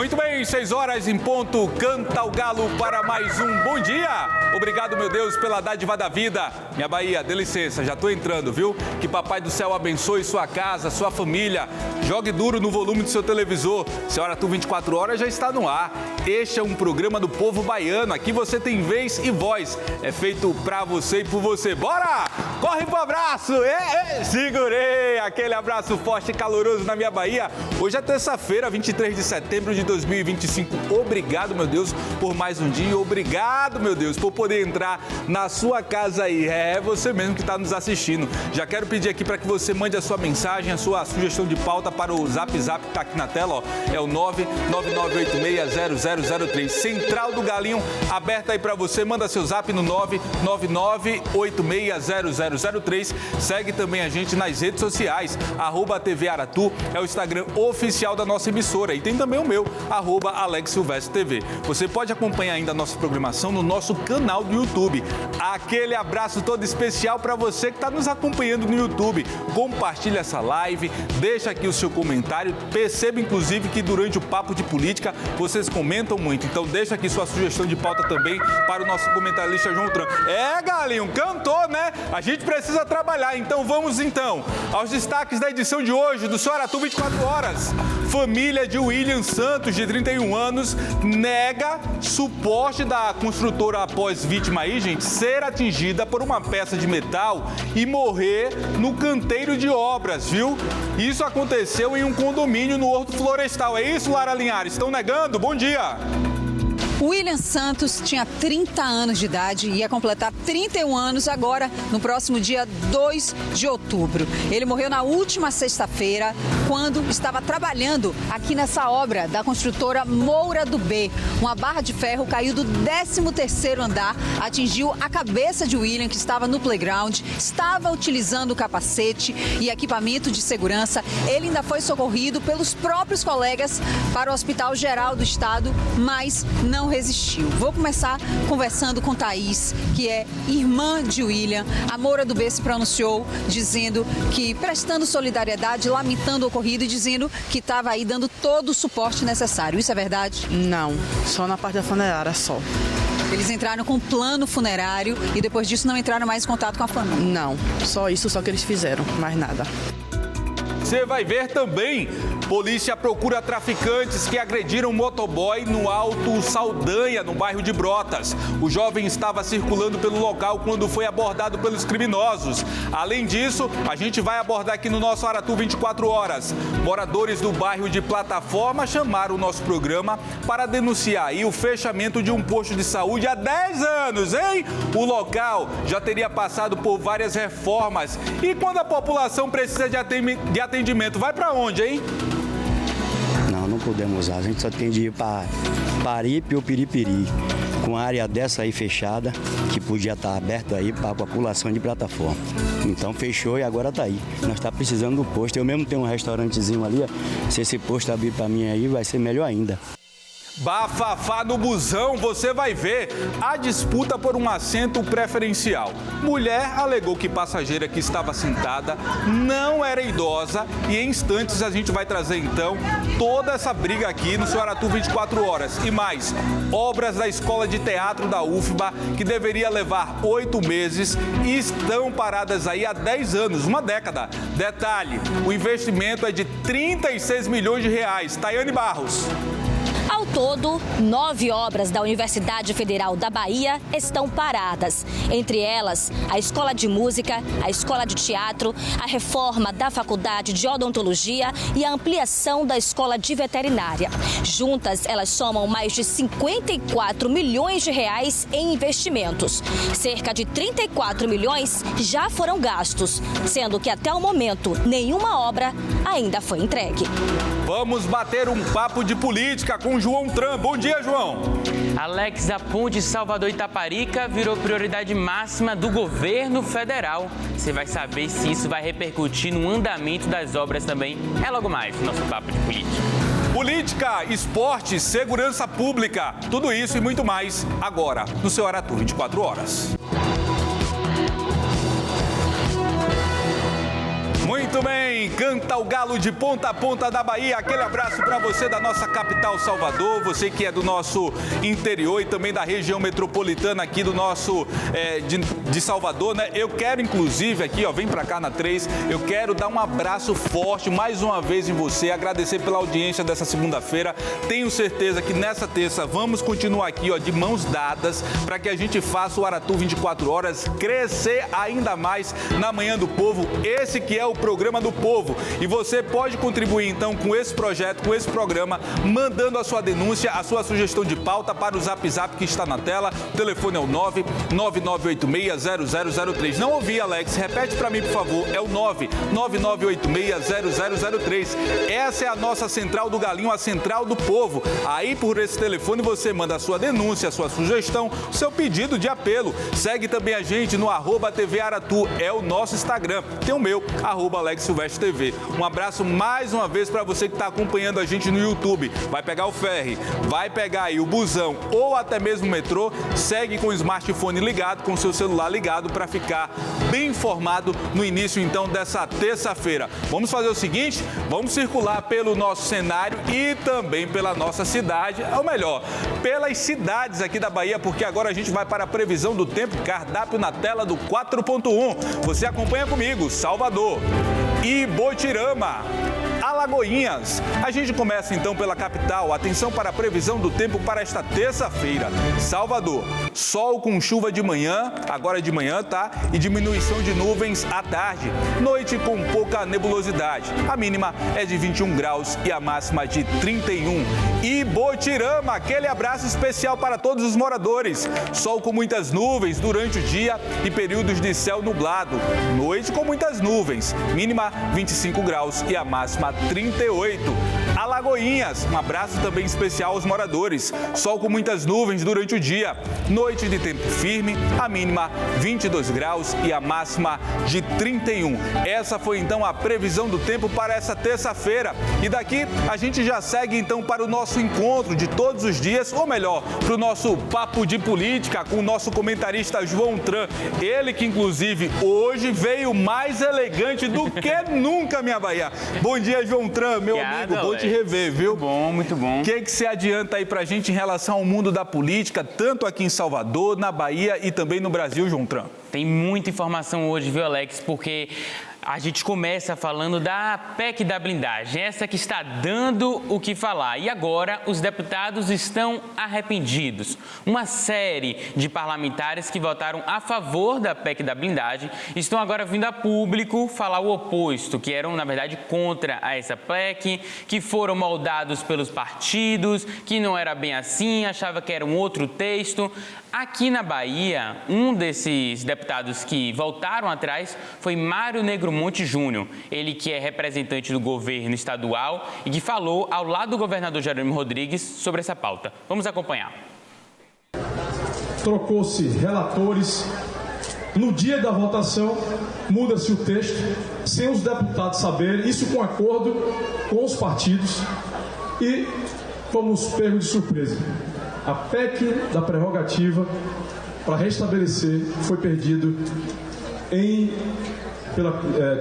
Muito bem, 6 horas em ponto, canta o galo para mais um bom dia. Obrigado, meu Deus, pela dádiva da vida. Minha Bahia, dê licença, já tô entrando, viu? Que Papai do Céu abençoe sua casa, sua família. Jogue duro no volume do seu televisor. Seu Aratu 24 horas já está no ar. Este é um programa do povo baiano. Aqui você tem vez e voz. É feito pra você e por você. Bora! Corre pro abraço! Segurei! Aquele abraço forte e caloroso na minha Bahia. Hoje é terça-feira, 23 de setembro de 2025. Obrigado, meu Deus, por mais um dia. Obrigado, meu Deus, por poder entrar na sua casa aí. É você mesmo que está nos assistindo. Já quero pedir aqui para que você mande a sua mensagem, a sua sugestão de pauta para o Zap que está aqui na tela, ó. É o 999860003. Central do Galinho aberta aí para você. Manda seu Zap no 999860003. Segue também a gente nas redes sociais. @TV Aratu é o Instagram oficial da nossa emissora. E tem também o meu, @AlexSilvestre TV. Você pode acompanhar ainda a nossa programação no nosso canal do YouTube. Aquele abraço todo especial para você que está nos acompanhando no YouTube. Compartilhe essa live, deixa aqui o seu comentário. Perceba, inclusive, que durante o Papo de Política vocês comentam muito. Então deixa aqui sua sugestão de pauta também para o nosso comentarista João Tran. Galinho, cantou, né? A gente precisa trabalhar. Então vamos aos destaques da edição de hoje do Seu Aratu 24 horas. Família de William Santos, de 31 anos, nega suporte da construtora após vítima aí, gente, ser atingida por uma peça de metal e morrer no canteiro de obras, viu? Isso aconteceu em um condomínio no Horto Florestal. É isso, Lara Linhares? Estão negando? Bom dia! William Santos tinha 30 anos de idade e ia completar 31 anos agora, no próximo dia 2 de outubro. Ele morreu na última sexta-feira, quando estava trabalhando aqui nessa obra da construtora Moura do B. Uma barra de ferro caiu do 13º andar, atingiu a cabeça de William, que estava no playground, estava utilizando o capacete e equipamento de segurança. Ele ainda foi socorrido pelos próprios colegas para o Hospital Geral do Estado, mas não resistiu. Vou começar conversando com Thaís, que é irmã de William. A Moura do B se pronunciou dizendo que, prestando solidariedade, lamentando o ocorrido e dizendo que estava aí dando todo o suporte necessário. Isso é verdade? Não, só na parte da funerária, só. Eles entraram com plano funerário e depois disso não entraram mais em contato com a família? Não, só isso só que eles fizeram, mais nada. Você vai ver também, polícia procura traficantes que agrediram um motoboy no Alto Saldanha, no bairro de Brotas. O jovem estava circulando pelo local quando foi abordado pelos criminosos. Além disso, a gente vai abordar aqui no nosso Aratu 24 horas. Moradores do bairro de Plataforma chamaram o nosso programa para denunciar aí o fechamento de um posto de saúde há 10 anos, hein? O local já teria passado por várias reformas. E quando a população precisa de atendimento, vai para onde, hein? Não podemos usar. A gente só tem de ir para Paripe ou Piripiri. Com a área dessa aí fechada, que podia estar aberta aí para a população de Plataforma. Então fechou e agora está aí. Nós estamos precisando do posto. Eu mesmo tenho um restaurantezinho ali, ó. Se esse posto abrir para mim aí, vai ser melhor ainda. Bafafá no busão, você vai ver a disputa por um assento preferencial. Mulher alegou que passageira que estava sentada não era idosa e em instantes a gente vai trazer então toda essa briga aqui no Seu Aratu 24 horas. E mais, obras da Escola de Teatro da UFBA que deveria levar 8 meses e estão paradas aí há 10 anos, uma década. Detalhe, o investimento é de 36 milhões de reais. Tayane Barros. Ao todo, 9 obras da Universidade Federal da Bahia estão paradas. Entre elas, a Escola de Música, a Escola de Teatro, a reforma da Faculdade de Odontologia e a ampliação da Escola de Veterinária. Juntas, elas somam mais de 54 milhões de reais em investimentos. Cerca de 34 milhões já foram gastos, sendo que até o momento nenhuma obra ainda foi entregue. Vamos bater um papo de política com João Tran. Bom dia, João. Alex, a ponte Salvador-Itaparica virou prioridade máxima do governo federal. Você vai saber se isso vai repercutir no andamento das obras também. É logo mais no nosso papo de política. Política, esporte, segurança pública, tudo isso e muito mais agora no Seu Aratu 24 horas. Muito bem, canta o galo de ponta a ponta da Bahia. Aquele abraço para você da nossa capital Salvador, você que é do nosso interior e também da região metropolitana aqui do nosso de Salvador, né? Eu quero inclusive aqui, ó, vem para cá na 3, eu quero dar um abraço forte mais uma vez em você, agradecer pela audiência dessa segunda-feira. Tenho certeza que nessa terça vamos continuar aqui, ó, de mãos dadas para que a gente faça o Aratu 24 horas crescer ainda mais na Manhã do Povo. Esse que é o programa do povo. E você pode contribuir então com esse projeto, com esse programa, mandando a sua denúncia, a sua sugestão de pauta para o Zap Zap que está na tela. O telefone é o 999860003. Não ouvi, Alex. Repete para mim, por favor. É o 999860003. Essa é a nossa central do Galinho, a central do povo. Aí por esse telefone você manda a sua denúncia, a sua sugestão, o seu pedido de apelo. Segue também a gente no @TV Aratu, é o nosso Instagram. Tem o meu, @AlexSilvestre.tv. Um abraço mais uma vez para você que está acompanhando a gente no YouTube. Vai pegar o ferry, vai pegar aí o busão ou até mesmo o metrô, segue com o smartphone ligado, com o seu celular ligado para ficar bem informado no início então dessa terça-feira. Vamos fazer o seguinte, vamos circular pelo nosso cenário e também pela nossa cidade, ou melhor, pelas cidades aqui da Bahia, porque agora a gente vai para a previsão do tempo, cardápio na tela do 4.1. Você acompanha comigo, Salvador, Ibotirama, Alagoinhas. A gente começa então pela capital. Atenção para a previsão do tempo para esta terça-feira. Salvador, sol com chuva de manhã, agora de manhã, tá? E diminuição de nuvens à tarde. Noite com pouca nebulosidade. A mínima é de 21 graus e a máxima de 31. Ibotirama, aquele abraço especial para todos os moradores. Sol com muitas nuvens durante o dia e períodos de céu nublado. Noite com muitas nuvens. Mínima 25 graus e a máxima 38. Alagoinhas, um abraço também especial aos moradores. Sol com muitas nuvens durante o dia. Noite de tempo firme, a mínima 22 graus e a máxima de 31. Essa foi então a previsão do tempo para essa terça-feira. E daqui a gente já segue então para o nosso encontro de todos os dias, ou melhor, para o nosso papo de política com o nosso comentarista João Tran. Ele que inclusive hoje veio mais elegante do que nunca, minha Bahia. Bom dia, João Tran, meu amigo, bom te rever, viu? Muito bom, muito bom. O que você adianta aí pra gente em relação ao mundo da política, tanto aqui em Salvador, na Bahia e também no Brasil, João Tran? Tem muita informação hoje, viu, Alex? Porque a gente começa falando da PEC da blindagem, essa que está dando o que falar. E agora os deputados estão arrependidos. Uma série de parlamentares que votaram a favor da PEC da blindagem estão agora vindo a público falar o oposto, que eram, na verdade, contra essa PEC, que foram moldados pelos partidos, que não era bem assim, achava que era um outro texto. Aqui na Bahia, um desses deputados que voltaram atrás foi Mário Negromonte Júnior, ele que é representante do governo estadual e que falou ao lado do governador Jerônimo Rodrigues sobre essa pauta. Vamos acompanhar. Trocou-se relatores, no dia da votação muda-se o texto, sem os deputados saberem, isso com acordo com os partidos e fomos pegos de surpresa. A PEC da prerrogativa para restabelecer foi perdido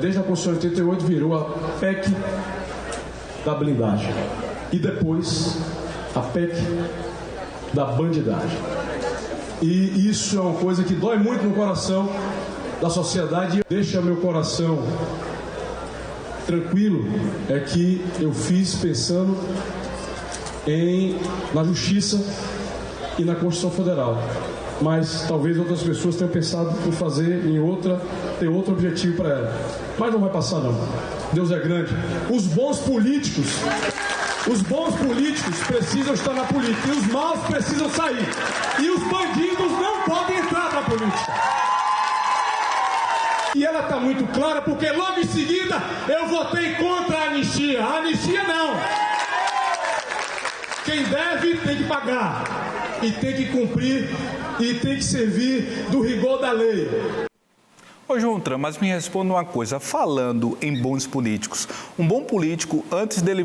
desde a Constituição de 88 virou a PEC da blindagem e depois a PEC da bandidagem. E isso é uma coisa que dói muito no coração da sociedade. Deixa meu coração tranquilo, é que eu fiz pensando na justiça e na Constituição Federal. Mas talvez outras pessoas tenham pensado em fazer ter outro objetivo para ela. Mas não vai passar não. Deus é grande. Os bons políticos precisam estar na política e os maus precisam sair. E os bandidos não podem entrar na política. E ela está muito clara porque logo em seguida eu votei contra a anistia. A anistia não. Quem deve tem que pagar e tem que cumprir e tem que servir do rigor da lei. Ô, João Tran, mas me responda uma coisa. Falando em bons políticos, um bom político, antes dele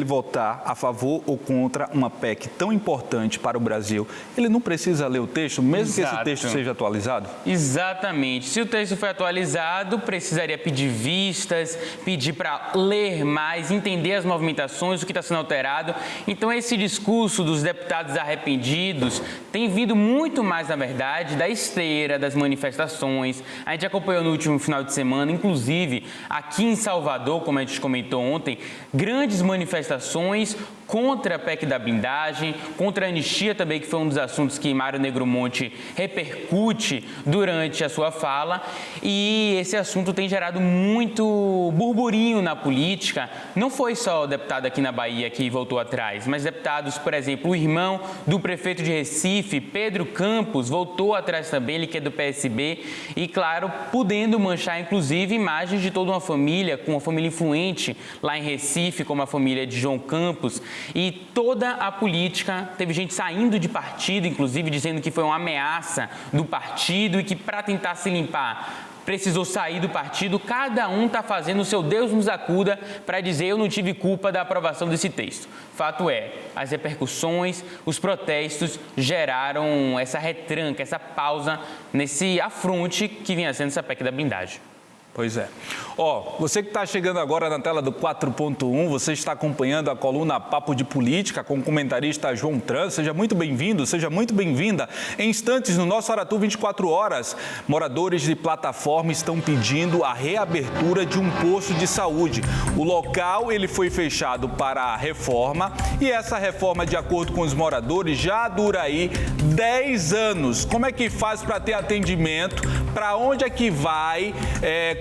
votar a favor ou contra uma PEC tão importante para o Brasil, ele não precisa ler o texto, mesmo que esse texto seja atualizado? Exatamente. Se o texto foi atualizado, precisaria pedir vistas, pedir para ler mais, entender as movimentações, o que está sendo alterado. Então, esse discurso dos deputados arrependidos tem vindo muito mais, na verdade, da esteira, das manifestações. A gente acompanhou no último final de semana, inclusive aqui em Salvador, como a gente comentou ontem, grandes manifestações contra a PEC da blindagem, contra a anistia também, que foi um dos assuntos que Mário Negromonte repercute durante a sua fala. E esse assunto tem gerado muito burburinho na política. Não foi só o deputado aqui na Bahia que voltou atrás, mas deputados, por exemplo, o irmão do prefeito de Recife, Pedro Campos, voltou atrás também, ele que é do PSB, e claro, podendo manchar inclusive imagens de toda uma família, com uma família influente lá em Recife, como a família de João Campos. E toda a política, teve gente saindo de partido, inclusive dizendo que foi uma ameaça do partido e que para tentar se limpar precisou sair do partido. Cada um está fazendo o seu Deus nos acuda para dizer eu não tive culpa da aprovação desse texto. Fato é, as repercussões, os protestos geraram essa retranca, essa pausa nesse afronte que vinha sendo essa PEC da blindagem. Pois é. Ó, você que está chegando agora na tela do 4.1, você está acompanhando a coluna Papo de Política com o comentarista João Tran. Seja muito bem-vindo, seja muito bem-vinda. Em instantes, no nosso Aratu 24 horas, moradores de plataforma estão pedindo a reabertura de um posto de saúde. O local, ele foi fechado para a reforma e essa reforma, de acordo com os moradores, já dura aí 10 anos. Como é que faz para ter atendimento? Para onde é que vai?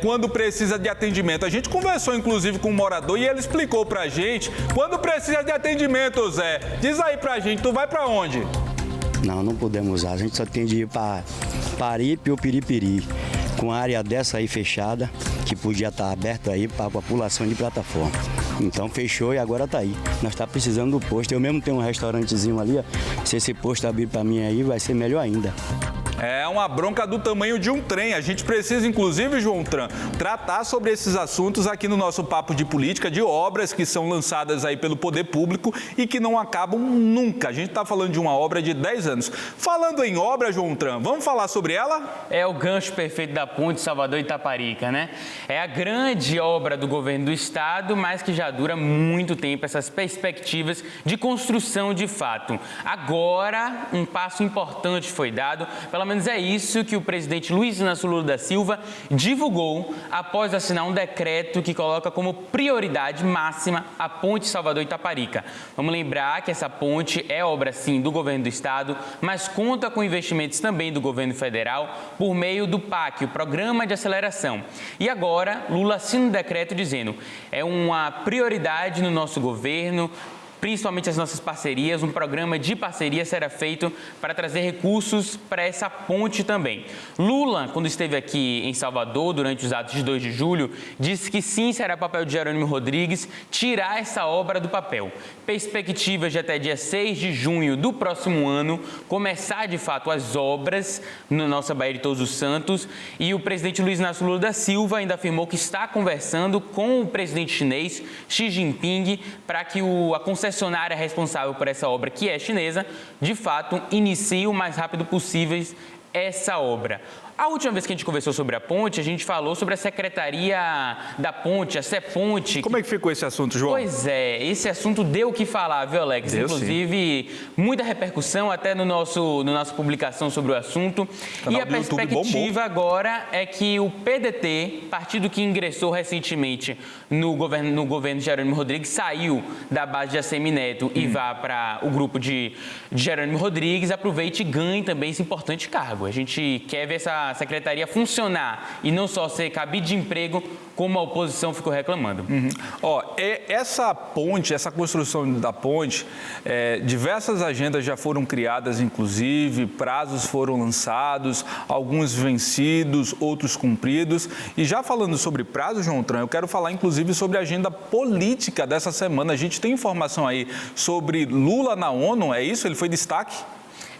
Quando precisa de atendimento. A gente conversou, inclusive, com um morador e ele explicou pra gente quando precisa de atendimento, Zé. Diz aí pra gente, tu vai pra onde? Não podemos usar. A gente só tem de ir para Paripe ou Piripiri. Com a área dessa aí fechada, que podia estar aberta aí para a população de plataforma. Então fechou e agora tá aí. Nós tá precisando do posto. Eu mesmo tenho um restaurantezinho ali, ó. Se esse posto abrir para mim aí, vai ser melhor ainda. É uma bronca do tamanho de um trem. A gente precisa, inclusive, João Tran, tratar sobre esses assuntos aqui no nosso Papo de Política, de obras que são lançadas aí pelo poder público e que não acabam nunca. A gente está falando de uma obra de 10 anos. Falando em obra, João Tran, vamos falar sobre ela? É o gancho perfeito da ponte Salvador-Itaparica, né? É a grande obra do governo do estado, mas que já dura muito tempo, essas perspectivas de construção de fato. Agora, um passo importante foi dado, pelo menos é isso que o presidente Luiz Inácio Lula da Silva divulgou após assinar um decreto que coloca como prioridade máxima a ponte Salvador-Itaparica. Vamos lembrar que essa ponte é obra, sim, do governo do estado, mas conta com investimentos também do governo federal por meio do PAC, o Programa de Aceleração. E agora, Lula assina um decreto dizendo é uma prioridade no nosso governo, principalmente as nossas parcerias, um programa de parceria será feito para trazer recursos para essa ponte também. Lula, quando esteve aqui em Salvador, durante os atos de 2 de julho, disse que sim, será papel de Jerônimo Rodrigues tirar essa obra do papel. Perspectivas de até dia 6 de junho do próximo ano, começar de fato as obras na nossa Baía de Todos os Santos, e o presidente Luiz Inácio Lula da Silva ainda afirmou que está conversando com o presidente chinês Xi Jinping para que a concessionária responsável por essa obra, que é chinesa, de fato, inicie o mais rápido possível essa obra. A última vez que a gente conversou sobre a ponte, a gente falou sobre a Secretaria da Ponte, a CEPONTE. Como é que ficou esse assunto, João? Pois é, esse assunto deu o que falar, viu, Alex? Deu, inclusive, sim. Muita repercussão até no nossa publicação sobre o assunto. E a perspectiva agora é que o PDT, partido que ingressou recentemente no governo de Jerônimo Rodrigues, saiu da base de Assemineto e vá para o grupo de Jerônimo Rodrigues, aproveite e ganhe também esse importante cargo. A gente quer ver essa secretaria funcionar e não só ser cabide de emprego, como a oposição ficou reclamando. Essa ponte, essa construção da ponte, diversas agendas já foram criadas, inclusive, prazos foram lançados, alguns vencidos, outros cumpridos. E já falando sobre prazo, João Tran, eu quero falar, inclusive, sobre a agenda política dessa semana. A gente tem informação aí sobre Lula na ONU, é isso? Ele foi destaque?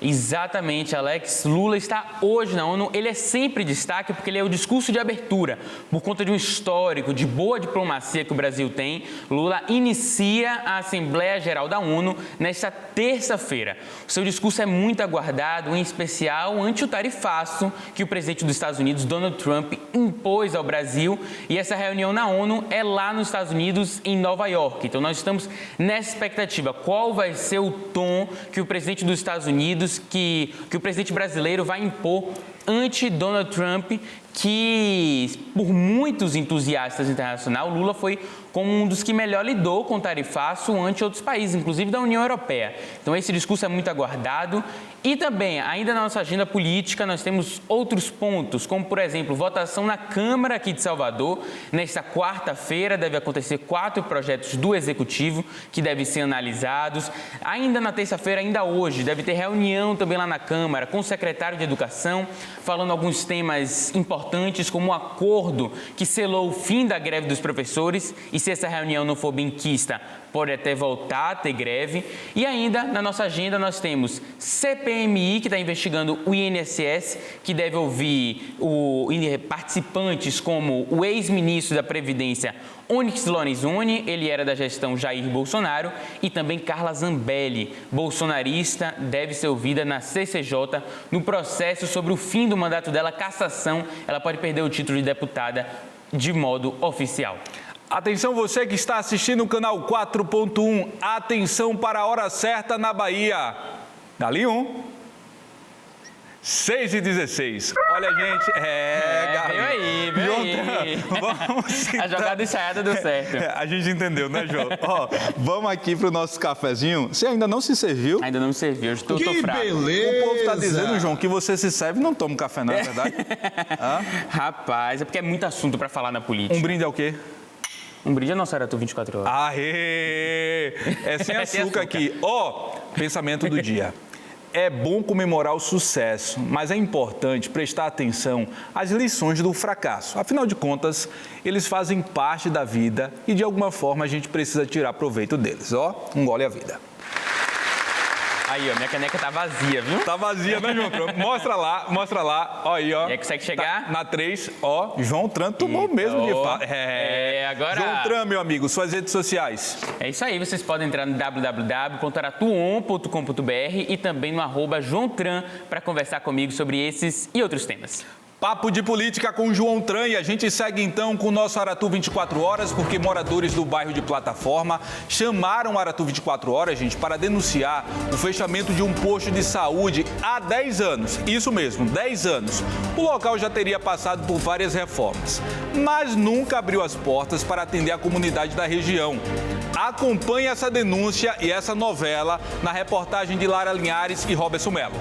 Exatamente, Alex. Lula está hoje na ONU. Ele é sempre destaque porque ele é o discurso de abertura. Por conta de um histórico de boa diplomacia que o Brasil tem, Lula inicia a Assembleia Geral da ONU nesta terça-feira. O seu discurso é muito aguardado, em especial ante o tarifaço que o presidente dos Estados Unidos, Donald Trump, impôs ao Brasil. E essa reunião na ONU é lá nos Estados Unidos, em Nova York. Então nós estamos nessa expectativa. Qual vai ser o tom que o presidente dos Estados Unidos, que o presidente brasileiro vai impor ante Donald Trump, que por muitos entusiastas internacionais, Lula foi como um dos que melhor lidou com o tarifaço ante outros países, inclusive da União Europeia. Então esse discurso é muito aguardado. E também, ainda na nossa agenda política, nós temos outros pontos, como, por exemplo, votação na Câmara aqui de Salvador. Nesta quarta-feira deve acontecer 4 projetos do Executivo que devem ser analisados. Ainda na terça-feira, ainda hoje, deve ter reunião também lá na Câmara com o secretário de Educação, falando alguns temas importantes, como o acordo que selou o fim da greve dos professores. E se essa reunião não for benquista, pode até voltar a ter greve. E ainda, na nossa agenda, nós temos CPMI, que está investigando o INSS, que deve ouvir participantes como o ex-ministro da Previdência, Onyx Lorenzoni, ele era da gestão Jair Bolsonaro, e também Carla Zambelli, bolsonarista, deve ser ouvida na CCJ no processo sobre o fim do mandato dela, cassação. Ela pode perder o título de deputada de modo oficial. Atenção você que está assistindo o canal 4.1, atenção para a hora certa na Bahia. Dali 6h16. Olha, gente, Gabi. Veio aí. Vamos a jogada ensaiada deu certo. A gente entendeu, né, João? Vamos aqui para o nosso cafezinho. Você ainda não se serviu? Ainda não me serviu, estou fraco. Beleza. O povo está dizendo, João, que você se serve e não toma café, não é verdade? Rapaz, é porque é muito assunto para falar na política. Um brinde é o quê? Um brinde é nosso Aratu 24 horas. Aê! É sem açúcar aqui. Pensamento do dia. É bom comemorar o sucesso, mas é importante prestar atenção às lições do fracasso. Afinal de contas, eles fazem parte da vida e, de alguma forma, a gente precisa tirar proveito deles. Um gole à vida. Aí, minha caneca tá vazia, viu? Tá vazia, né, João Tran? Mostra lá. Aí, E aí, consegue chegar? Tá, na 3, João Tran tomou mesmo de fato. Agora... João Tran, meu amigo, suas redes sociais. É isso aí, vocês podem entrar no www.aratuon.com.br e também no @JoãoTran para conversar comigo sobre esses e outros temas. Papo de política com João Tran, e a gente segue então com o nosso Aratu 24 horas, porque moradores do bairro de Plataforma chamaram o Aratu 24 horas, gente, para denunciar o fechamento de um posto de saúde há 10 anos. Isso mesmo, 10 anos. O local já teria passado por várias reformas, mas nunca abriu as portas para atender a comunidade da região. Acompanhe essa denúncia e essa novela na reportagem de Lara Linhares e Robertson Melo.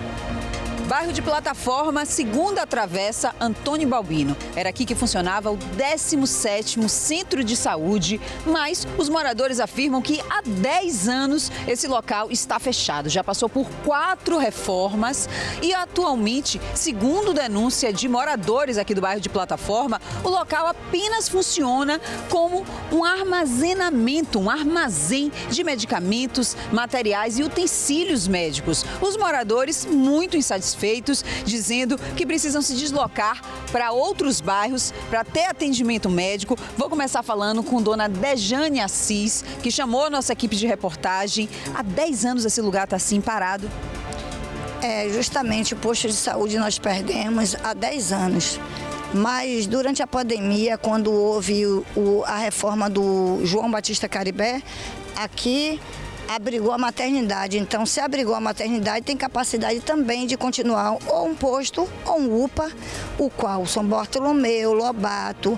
Bairro de Plataforma, segunda travessa, Antônio Balbino. Era aqui que funcionava o 17º Centro de Saúde, mas os moradores afirmam que há 10 anos esse local está fechado. Já passou por 4 reformas e atualmente, segundo denúncia de moradores aqui do bairro de Plataforma, o local apenas funciona como um armazenamento, um armazém de medicamentos, materiais e utensílios médicos. Os moradores, muito insatisfeitos, dizendo que precisam se deslocar para outros bairros para ter atendimento médico. Vou começar falando com dona Dejane Assis, que chamou a nossa equipe de reportagem. Há 10 anos esse lugar está assim parado. Justamente o posto de saúde nós perdemos há 10 anos. Mas durante a pandemia, quando houve a reforma do João Batista Caribé, aqui abrigou a maternidade. Então, se abrigou a maternidade, tem capacidade também de continuar ou um posto ou um UPA, o qual São Bartolomeu, Lobato,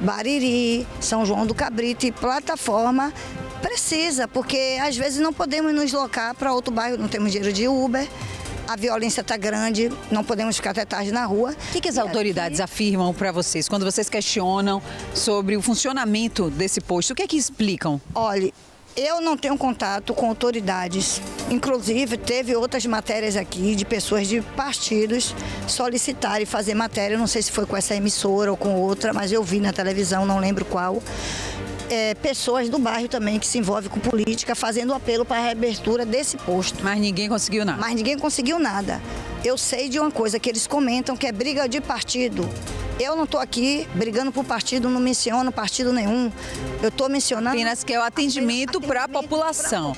Bariri, São João do Cabrito e Plataforma precisa, porque às vezes não podemos nos deslocar para outro bairro, não temos dinheiro de Uber. A violência está grande, não podemos ficar até tarde na rua. O que as autoridades afirmam para vocês, quando vocês questionam sobre o funcionamento desse posto? O que é que explicam? Olha, eu não tenho contato com autoridades. Inclusive, teve outras matérias aqui de pessoas de partidos solicitarem fazer matéria. Não sei se foi com essa emissora ou com outra, mas eu vi na televisão, não lembro qual. pessoas do bairro também que se envolvem com política, fazendo apelo para a reabertura desse posto. Mas ninguém conseguiu nada. Mas ninguém conseguiu nada. Eu sei de uma coisa que eles comentam, que é briga de partido. Eu não estou aqui brigando por partido, não menciono partido nenhum. Eu estou mencionando... Apenas que é o atendimento para a população.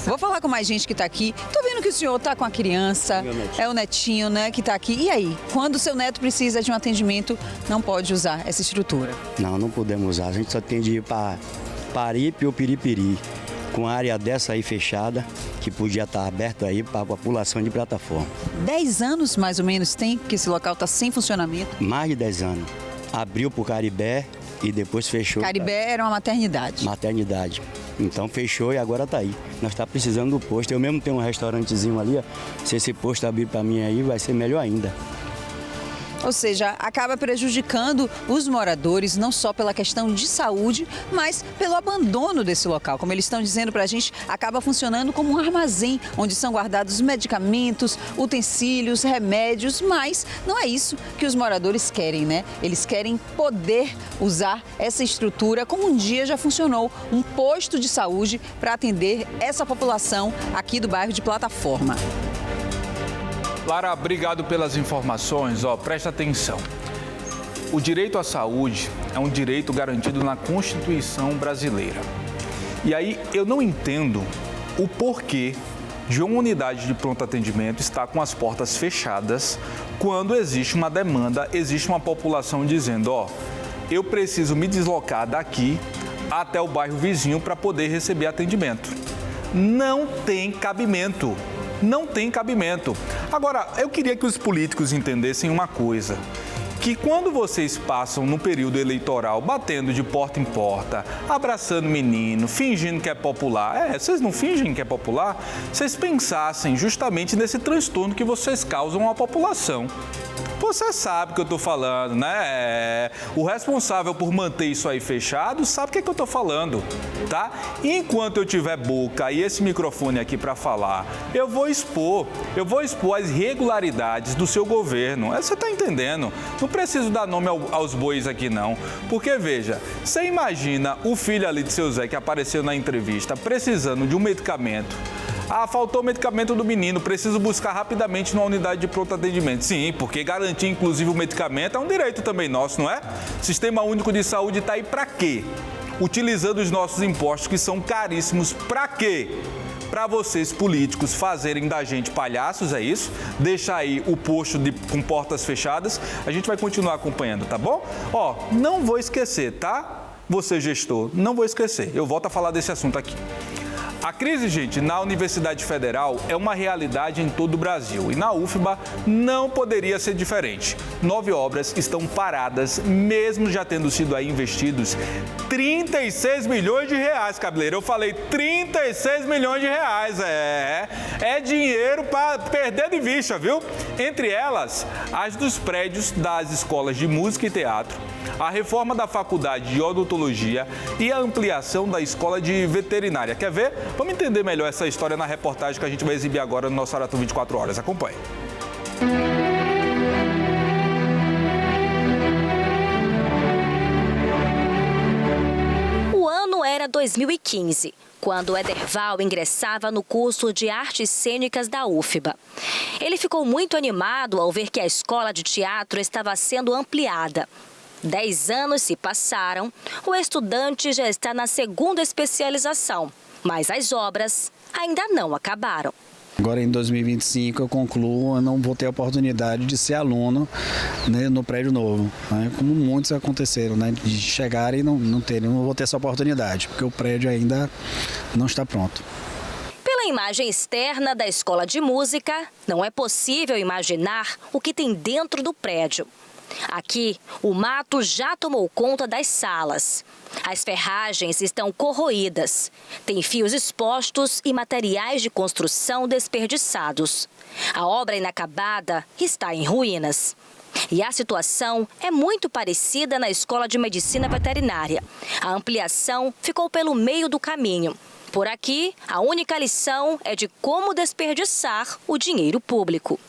Vou falar com mais gente que está aqui. Estou vendo que o senhor está com a criança, é o netinho, né, que está aqui. E aí, quando o seu neto precisa de um atendimento, não pode usar essa estrutura? Não podemos usar. A gente só tem de ir para Paripe ou Piripiri. Com a área dessa aí fechada, que podia estar aberta aí para a população de plataforma. 10 anos, mais ou menos, tem que esse local está sem funcionamento? Mais de 10 anos. Abriu para o Caribé e depois fechou. Caribé era uma maternidade. Maternidade. Então fechou e agora está aí. Nós estamos precisando do posto. Eu mesmo tenho um restaurantezinho ali, ó. Se esse posto abrir para mim aí, vai ser melhor ainda. Ou seja, acaba prejudicando os moradores, não só pela questão de saúde, mas pelo abandono desse local. Como eles estão dizendo para a gente, acaba funcionando como um armazém, onde são guardados medicamentos, utensílios, remédios, mas não é isso que os moradores querem, né? Eles querem poder usar essa estrutura como um dia já funcionou, um posto de saúde para atender essa população aqui do bairro de Plataforma. Lara, obrigado pelas informações. Presta atenção. O direito à saúde é um direito garantido na Constituição brasileira. E aí eu não entendo o porquê de uma unidade de pronto atendimento estar com as portas fechadas quando existe uma demanda, existe uma população dizendo, eu preciso me deslocar daqui até o bairro vizinho para poder receber atendimento. Não tem cabimento. Não tem cabimento. Agora, eu queria que os políticos entendessem uma coisa, que quando vocês passam no período eleitoral batendo de porta em porta, abraçando menino, fingindo que é popular, vocês não fingem que é popular, vocês pensassem justamente nesse transtorno que vocês causam à população. Você sabe o que eu estou falando, né? O responsável por manter isso aí fechado sabe o que eu estou falando, tá? E enquanto eu tiver boca e esse microfone aqui para falar, eu vou expor as irregularidades do seu governo. Você está entendendo? Não preciso dar nome aos bois aqui, não. Porque, veja, você imagina o filho ali de seu Zé que apareceu na entrevista precisando de um medicamento. Faltou o medicamento do menino, preciso buscar rapidamente numa unidade de pronto atendimento. Sim, porque garantir inclusive o medicamento é um direito também nosso, não é? Sistema Único de Saúde está aí para quê? Utilizando os nossos impostos que são caríssimos, para quê? Para vocês políticos fazerem da gente palhaços, é isso? Deixar aí o posto com portas fechadas. A gente vai continuar acompanhando, tá bom? Não vou esquecer, tá? Você gestor, não vou esquecer. Eu volto a falar desse assunto aqui. A crise, gente, na Universidade Federal é uma realidade em todo o Brasil e na UFBA não poderia ser diferente. 9 obras estão paradas, mesmo já tendo sido aí investidos 36 milhões de reais, cabeleiro. Eu falei 36 milhões de reais, é dinheiro para perder de vista, viu? Entre elas, as dos prédios das escolas de música e teatro, a reforma da faculdade de odontologia e a ampliação da escola de veterinária. Quer ver? Vamos entender melhor essa história na reportagem que a gente vai exibir agora no nosso Aratu 24 Horas. Acompanhe. O ano era 2015, quando Ederval ingressava no curso de Artes Cênicas da UFBA. Ele ficou muito animado ao ver que a escola de teatro estava sendo ampliada. 10 anos se passaram, o estudante já está na segunda especialização, mas as obras ainda não acabaram. Agora em 2025 eu concluo, eu não vou ter a oportunidade de ser aluno, né, no prédio novo, né, como muitos aconteceram, né, de chegarem e não vou ter essa oportunidade, porque o prédio ainda não está pronto. Pela imagem externa da escola de música, não é possível imaginar o que tem dentro do prédio. Aqui, o mato já tomou conta das salas. As ferragens estão corroídas. Tem fios expostos e materiais de construção desperdiçados. A obra inacabada está em ruínas. E a situação é muito parecida na Escola de Medicina Veterinária. A ampliação ficou pelo meio do caminho. Por aqui, a única lição é de como desperdiçar o dinheiro público.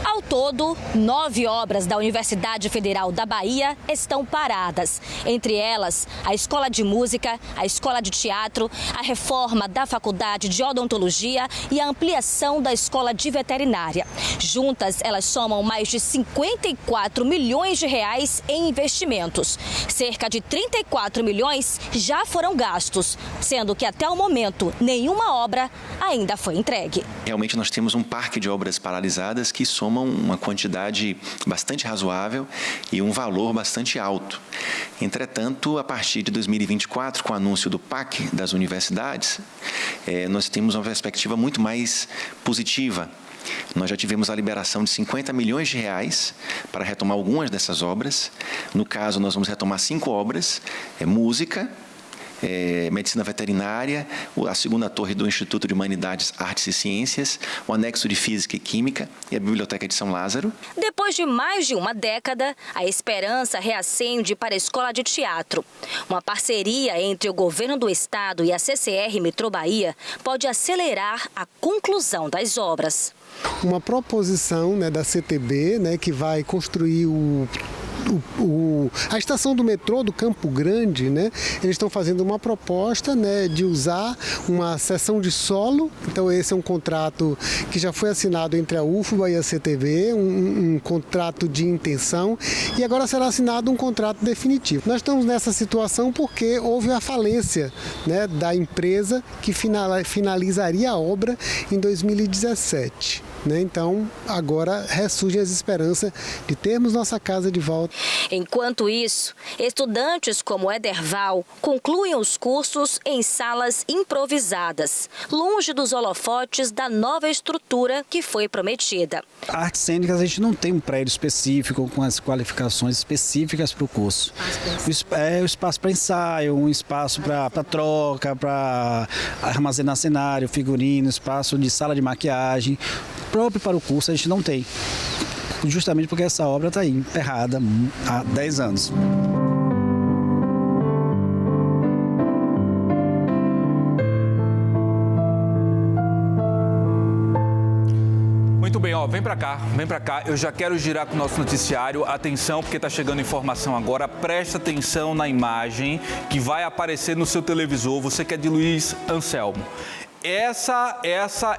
Ao todo, 9 obras da Universidade Federal da Bahia estão paradas. Entre elas, a Escola de Música, a Escola de Teatro, a reforma da Faculdade de Odontologia e a ampliação da Escola de Veterinária. Juntas, elas somam mais de 54 milhões de reais em investimentos. Cerca de 34 milhões já foram gastos, sendo que até o momento nenhuma obra ainda foi entregue. Realmente nós temos um parque de obras paralisadas que somam uma quantidade bastante razoável e um valor bastante alto. Entretanto, a partir de 2024, com o anúncio do PAC das universidades, nós temos uma perspectiva muito mais positiva. Nós já tivemos a liberação de 50 milhões de reais para retomar algumas dessas obras. No caso, nós vamos retomar 5 obras, música, medicina veterinária, a segunda torre do Instituto de Humanidades, Artes e Ciências, o anexo de Física e Química e a Biblioteca de São Lázaro. Depois de mais de uma década, a esperança reacende para a Escola de Teatro. Uma parceria entre o governo do estado e a CCR Metrô Bahia pode acelerar a conclusão das obras. Uma proposição da CTB, que vai construir a estação do metrô do Campo Grande, eles estão fazendo uma proposta de usar uma seção de solo. Então esse é um contrato que já foi assinado entre a UFBA e a CTB, um contrato de intenção, e agora será assinado um contrato definitivo. Nós estamos nessa situação porque houve a falência da empresa que finalizaria a obra em 2017. Então, agora ressurgem as esperanças de termos nossa casa de volta. Enquanto isso, estudantes como Ederval concluem os cursos em salas improvisadas, longe dos holofotes da nova estrutura que foi prometida. Artes cênicas, a gente não tem um prédio específico com as qualificações específicas para o curso. É o espaço para ensaio, um espaço para troca, para armazenar cenário, figurino, espaço de sala de maquiagem. Próprio para o curso a gente não tem, justamente porque essa obra está aí emperrada há 10 anos. Muito bem, vem pra cá. Eu já quero girar com o nosso noticiário. Atenção, porque tá chegando informação agora. Presta atenção na imagem que vai aparecer no seu televisor. Você que é de Luiz Anselmo. Essa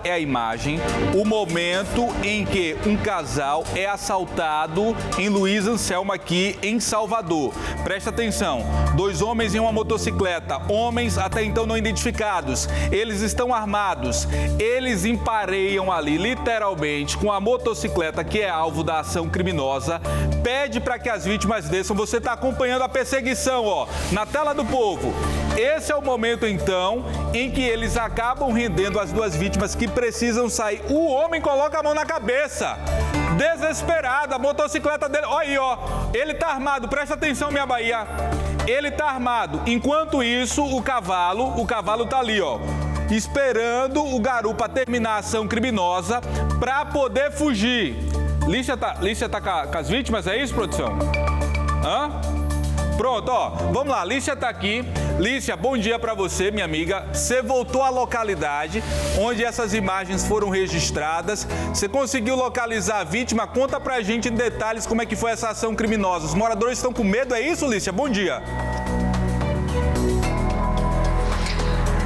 é a imagem, o momento em que um casal é assaltado em Luiz Anselmo, aqui em Salvador. Presta atenção, 2 homens em uma motocicleta, homens até então não identificados. Eles estão armados, eles empareiam ali, literalmente, com a motocicleta que é alvo da ação criminosa. Pede para que as vítimas desçam. Você está acompanhando a perseguição, na tela do povo. Esse é o momento, então, em que eles acabam rendendo as 2 vítimas que precisam sair. O homem coloca a mão na cabeça, desesperado, a motocicleta dele, olha aí, ele tá armado, presta atenção, minha Bahia, ele tá armado. Enquanto isso, o cavalo tá ali, esperando o garupa terminar a ação criminosa para poder fugir. Lícia tá com as vítimas, é isso, produção? Pronto, vamos lá, Lícia tá aqui. Lícia, bom dia para você, minha amiga. Você voltou à localidade onde essas imagens foram registradas. Você conseguiu localizar a vítima? Conta pra gente em detalhes como é que foi essa ação criminosa. Os moradores estão com medo, é isso, Lícia? Bom dia.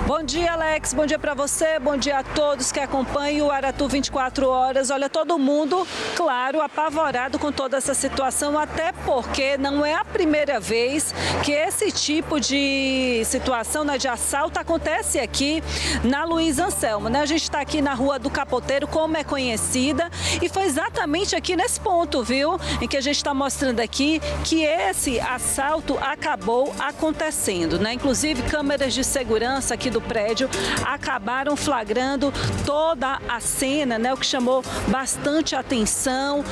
Bom dia, Alex. Bom dia para você. Bom dia a todos que acompanham o Aratu 24 horas. Olha, todo mundo, claro, apavorado com toda essa situação, até porque não é a primeira vez que esse tipo de situação, de assalto acontece aqui na Luiz Anselmo, A gente está aqui na Rua do Capoteiro, como é conhecida, e foi exatamente aqui nesse ponto, viu, em que a gente está mostrando aqui que esse assalto acabou acontecendo, Inclusive, câmeras de segurança aqui do prédio acabaram flagrando toda a cena, o que chamou bastante atenção,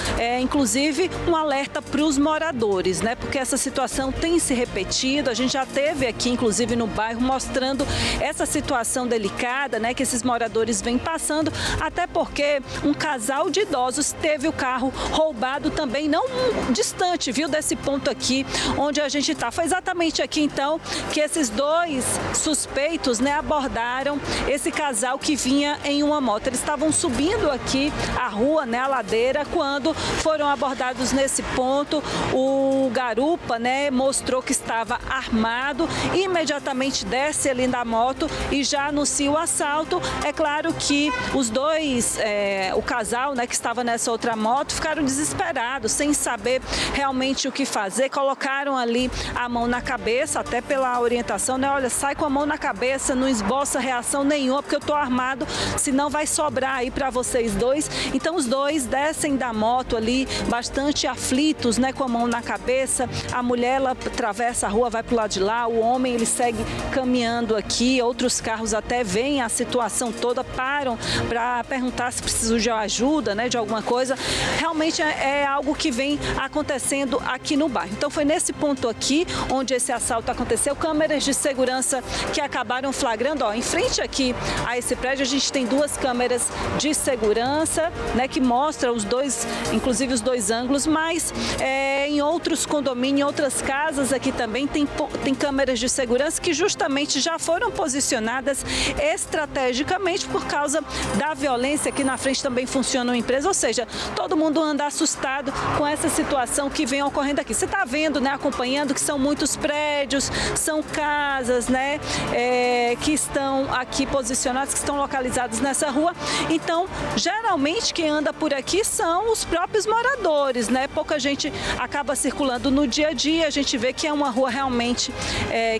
inclusive um alerta para os moradores, porque essa situação tem se repetido. A gente já teve aqui, inclusive no bairro, mostrando essa situação delicada, que esses moradores vêm passando, até porque um casal de idosos teve o carro roubado também, não distante, viu, desse ponto aqui onde a gente está. Foi exatamente aqui, então, que esses 2 suspeitos, abordaram esse casal que vinha em uma moto. Eles estavam subindo aqui a rua, né, a ladeira, quando foram abordados nesse ponto. O garupa, né, mostrou que estava armado, imediatamente desce ali da moto e já anuncia o assalto. É claro que os dois, o casal, né, que estava nessa outra moto, ficaram desesperados, sem saber realmente o que fazer. Colocaram ali a mão na cabeça, até pela orientação, né? Olha, sai com a mão na cabeça, não esboça reação nenhuma, porque eu tô armado, senão vai sobrar aí para vocês dois. Então os dois descem da moto ali, bastante aflitos, né, com a mão na cabeça. A mulher, ela atravessa a rua, vai pro lado de lá, o homem, ele segue caminhando aqui. Outros carros até veem a situação toda, param para perguntar se precisam de ajuda, né, de alguma coisa. Realmente é algo que vem acontecendo aqui no bairro. Então foi nesse ponto aqui onde esse assalto aconteceu. Câmeras de segurança que acabaram flagrando, ó, em frente aqui a esse prédio, a gente tem duas câmeras de segurança, né, que mostram os dois, inclusive os dois ângulos, mas em outros condomínios, em outras casas aqui também tem câmeras de segurança que justamente já foram posicionadas estrategicamente por causa da violência. Aqui na frente também funciona uma empresa, ou seja, todo mundo anda assustado com essa situação que vem ocorrendo aqui. Você está vendo, né, acompanhando que são muitos prédios, são casas, né, que estão aqui posicionadas, que estão localizadas nessa rua. Então, geralmente quem anda por aqui são os próprios moradores, né? Pouca gente acaba circulando no dia a dia. A gente vê que é uma rua realmente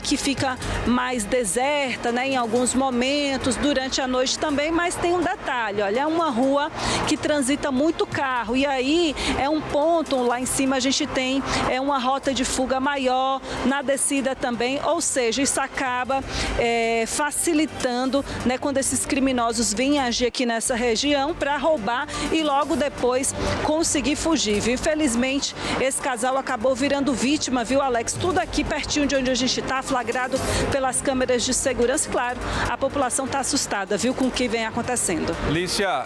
que fica mais deserta, né, em alguns momentos, durante a noite também, mas tem um detalhe, olha, é uma rua que transita muito carro, e aí é um ponto, lá em cima a gente tem uma rota de fuga maior, na descida também, ou seja, isso acaba facilitando, né, quando esses criminosos vêm agir aqui nessa região para roubar e logo depois conseguir fugir, viu? Infelizmente, esse casal acabou virando vítima, viu, Alex? Tudo aqui pertinho de onde a gente está, flagrado pelas câmeras de segurança. Claro, a população está assustada, viu, com o que vem acontecendo. Lícia,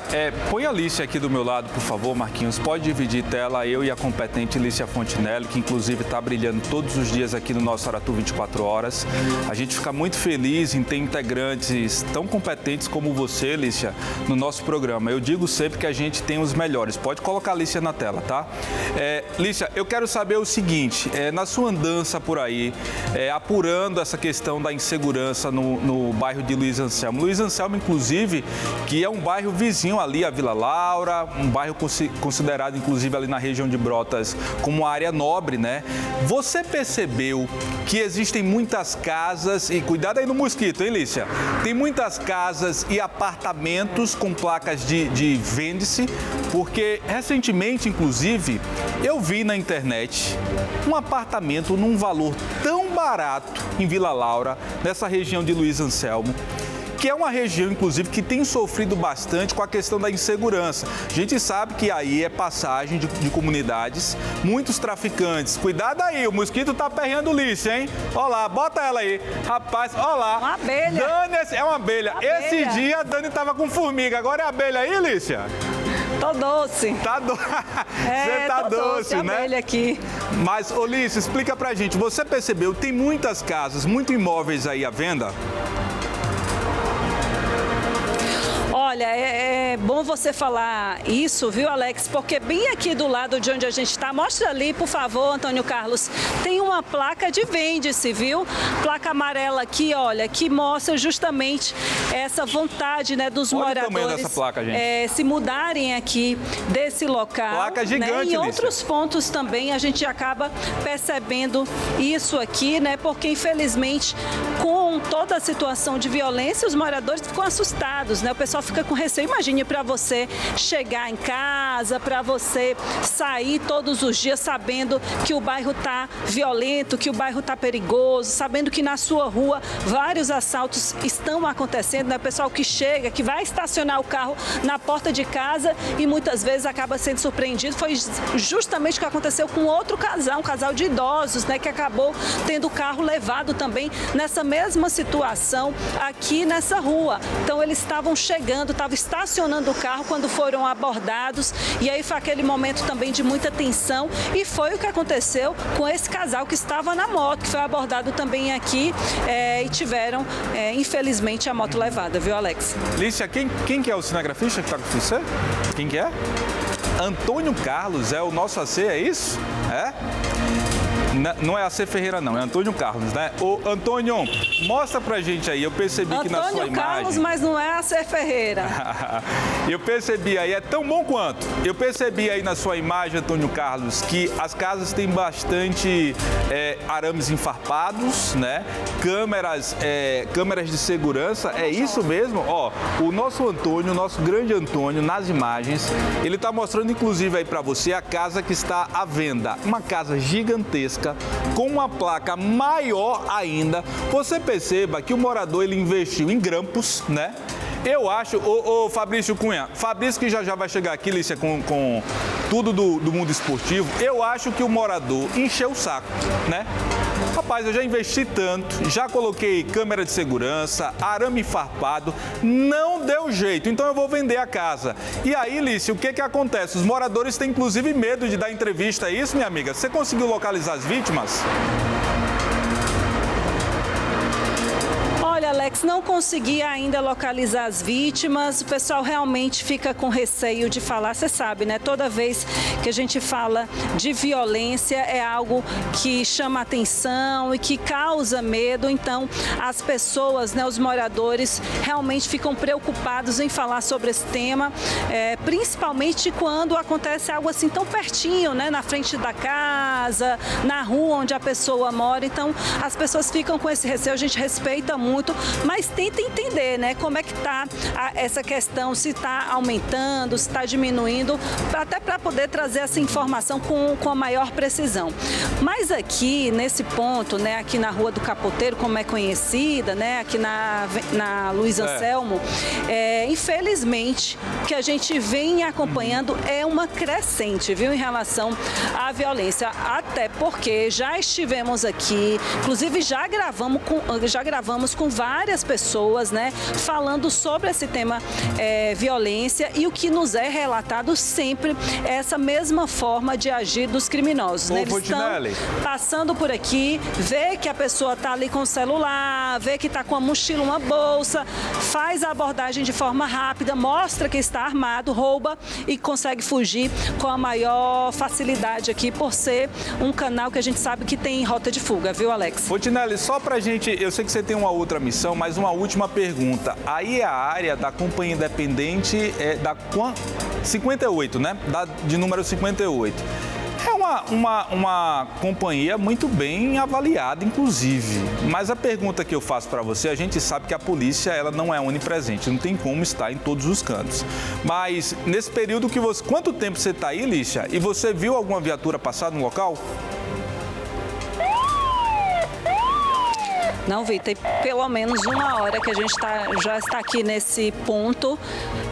põe a Lícia aqui do meu lado, por favor, Marquinhos. Pode dividir tela, eu e a competente Lícia Fontinelli, que inclusive está brilhando todos os dias aqui no nosso Aratu 24 Horas. A gente fica muito feliz em ter integrantes tão competentes como você, Lícia, no nosso programa. Eu digo sempre que a gente tem os melhores. Pode colocar a Lícia na tela, tá? Lícia, eu quero saber o seguinte, na sua andança por aí, apurando essa questão da insegurança no bairro de Luiz Anselmo. Luiz Anselmo, inclusive, que é um bairro vizinho ali à Vila Laura, um bairro considerado, inclusive, ali na região de Brotas, como uma área nobre, né? Você percebeu que existem muitas casas, e cuidado aí no mosquito, hein, Lícia? Tem muitas casas e apartamentos com placas de vende-se, porque recentemente, inclusive, eu vi na internet um apartamento num valor tão barato em Vila Laura, nessa região de Luiz Anselmo, que é uma região, inclusive, que tem sofrido bastante com a questão da insegurança. A gente sabe que aí é passagem de comunidades, muitos traficantes. Cuidado aí, o mosquito tá aperreando Lícia, hein? Olha lá, bota ela aí. Rapaz, olha lá. Uma abelha. Dani, é uma abelha. Esse dia a Dani tava com formiga, agora é abelha aí, Lícia? Tô doce. Tá doce. Você tá doce, né? Abelha aqui. Mas, ô Lícia, explica pra gente. Você percebeu, tem muitas casas, muitos imóveis aí à venda? Olha, é bom você falar isso, viu, Alex? Porque bem aqui do lado de onde a gente está, mostra ali, por favor, Antônio Carlos, tem uma placa de vende-se, viu? Placa amarela aqui, olha, que mostra justamente essa vontade, né, dos moradores. Olha o tamanho dessa placa, gente. Se mudarem aqui desse local. Placa gigante, né? Em Lícia. outros pontos também a gente acaba percebendo isso aqui, né? Porque infelizmente, com toda a situação de violência, os moradores ficam assustados, né? O pessoal fica com receio. Imagine para você chegar em casa, para você sair todos os dias sabendo que o bairro está violento, que o bairro está perigoso, sabendo que na sua rua vários assaltos estão acontecendo, né? O pessoal que chega, que vai estacionar o carro na porta de casa e muitas vezes acaba sendo surpreendido. Foi justamente o que aconteceu com outro casal, um casal de idosos, né? Que acabou tendo o carro levado também nessa mesma situação aqui nessa rua. Então eles estavam chegando quando estavam estacionando o carro, quando foram abordados. E aí foi aquele momento também de muita tensão. E foi o que aconteceu com esse casal que estava na moto, que foi abordado também aqui e tiveram, infelizmente, a moto levada, viu, Alex? Lícia, quem que é o cinegrafista que está com você? Quem que é? Antônio Carlos, é o nosso AC, é isso? É? Não é AC Ferreira, não, é Antônio Carlos, né? Ô, Antônio, mostra pra gente aí, eu percebi que na sua imagem... Antônio Carlos, mas não é AC Ferreira. Eu percebi aí, é tão bom quanto. Eu percebi aí na sua imagem, Antônio Carlos, que as casas têm bastante arames enfarpados, né? Câmeras de segurança, é isso mesmo? Ó, o nosso Antônio, o nosso grande Antônio, nas imagens, ele tá mostrando inclusive aí pra você a casa que está à venda. Uma casa gigantesca, com uma placa maior ainda. Você perceba que o morador ele investiu em grampos, né? Eu acho, ô Fabrício Cunha, Fabrício que já vai chegar aqui, Lícia, com tudo do mundo esportivo, eu acho que o morador encheu o saco, né? Rapaz, eu já investi tanto, já coloquei câmera de segurança, arame farpado, não deu jeito, então eu vou vender a casa. E aí, Lícia, o que acontece? Os moradores têm inclusive medo de dar entrevista, é isso, minha amiga? Você conseguiu localizar as vítimas? Olha, Alex, não consegui ainda localizar as vítimas. O pessoal realmente fica com receio de falar. Você sabe, né? Toda vez que a gente fala de violência é algo que chama atenção e que causa medo. Então, as pessoas, né, os moradores, realmente ficam preocupados em falar sobre esse tema, principalmente quando acontece algo assim tão pertinho, né? Na frente da casa, na rua onde a pessoa mora. Então, as pessoas ficam com esse receio. A gente respeita muito, mas tenta entender, né, como é que está essa questão, se está aumentando, se está diminuindo, até para poder trazer essa informação com a maior precisão. Mas aqui, nesse ponto, né, aqui na Rua do Capoteiro, como é conhecida, né, aqui na Luiz Anselmo, infelizmente, o que a gente vem acompanhando é uma crescente, viu, em relação à violência, até porque já estivemos aqui, inclusive já gravamos com várias pessoas, né, falando sobre esse tema violência, e o que nos é relatado sempre é essa mesma forma de agir dos criminosos. Né? Eles estão passando por aqui, vê que a pessoa está ali com o celular, vê que está com a mochila, uma bolsa, faz a abordagem de forma rápida, mostra que está armado, rouba e consegue fugir com a maior facilidade aqui, por ser um canal que a gente sabe que tem rota de fuga, viu, Alex? Ô, Tinelli, só pra gente, eu sei que você tem uma outra missão, mas uma última pergunta. Aí é a área da Companhia Independente da 58, né? De número 58. É uma companhia muito bem avaliada, inclusive. Mas a pergunta que eu faço para você, a gente sabe que a polícia ela não é onipresente, não tem como estar em todos os cantos. Mas nesse período que você... Quanto tempo você está aí, Lícia? E você viu alguma viatura passar no local? Não vi, tem pelo menos uma hora que a gente já está aqui nesse ponto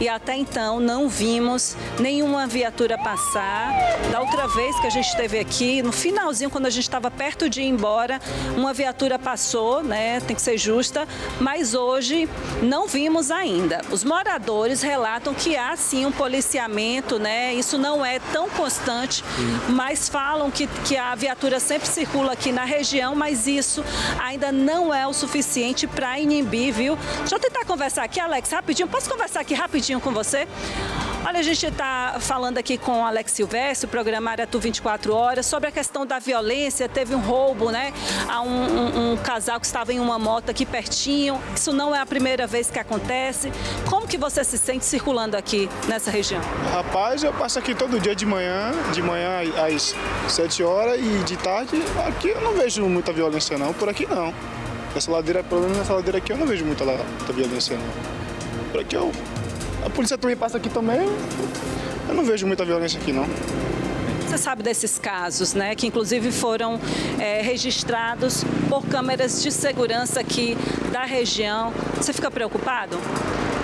e até então não vimos nenhuma viatura passar. Da outra vez que a gente esteve aqui, no finalzinho, quando a gente estava perto de ir embora, uma viatura passou, né? Tem que ser justa, mas hoje não vimos ainda. Os moradores relatam que há sim um policiamento, né? Isso não é tão constante, mas falam que a viatura sempre circula aqui na região, mas isso ainda não é o suficiente para inibir, viu? Deixa eu tentar conversar aqui, Alex, rapidinho. Posso conversar aqui rapidinho com você? Olha, a gente está falando aqui com o Alex Silvestre, o programa Aratu 24 Horas, sobre a questão da violência. Teve um roubo, né? A um casal que estava em uma moto aqui pertinho. Isso não é a primeira vez que acontece. Como que você se sente circulando aqui nessa região? Rapaz, eu passo aqui todo dia de manhã às 7 horas e de tarde. Aqui eu não vejo muita violência não, por aqui não. Pelo menos nessa ladeira aqui eu não vejo muita violência não. Por aqui a polícia também passa aqui também, eu não vejo muita violência aqui não. Você sabe desses casos, né, que inclusive foram registrados por câmeras de segurança aqui da região. Você fica preocupado?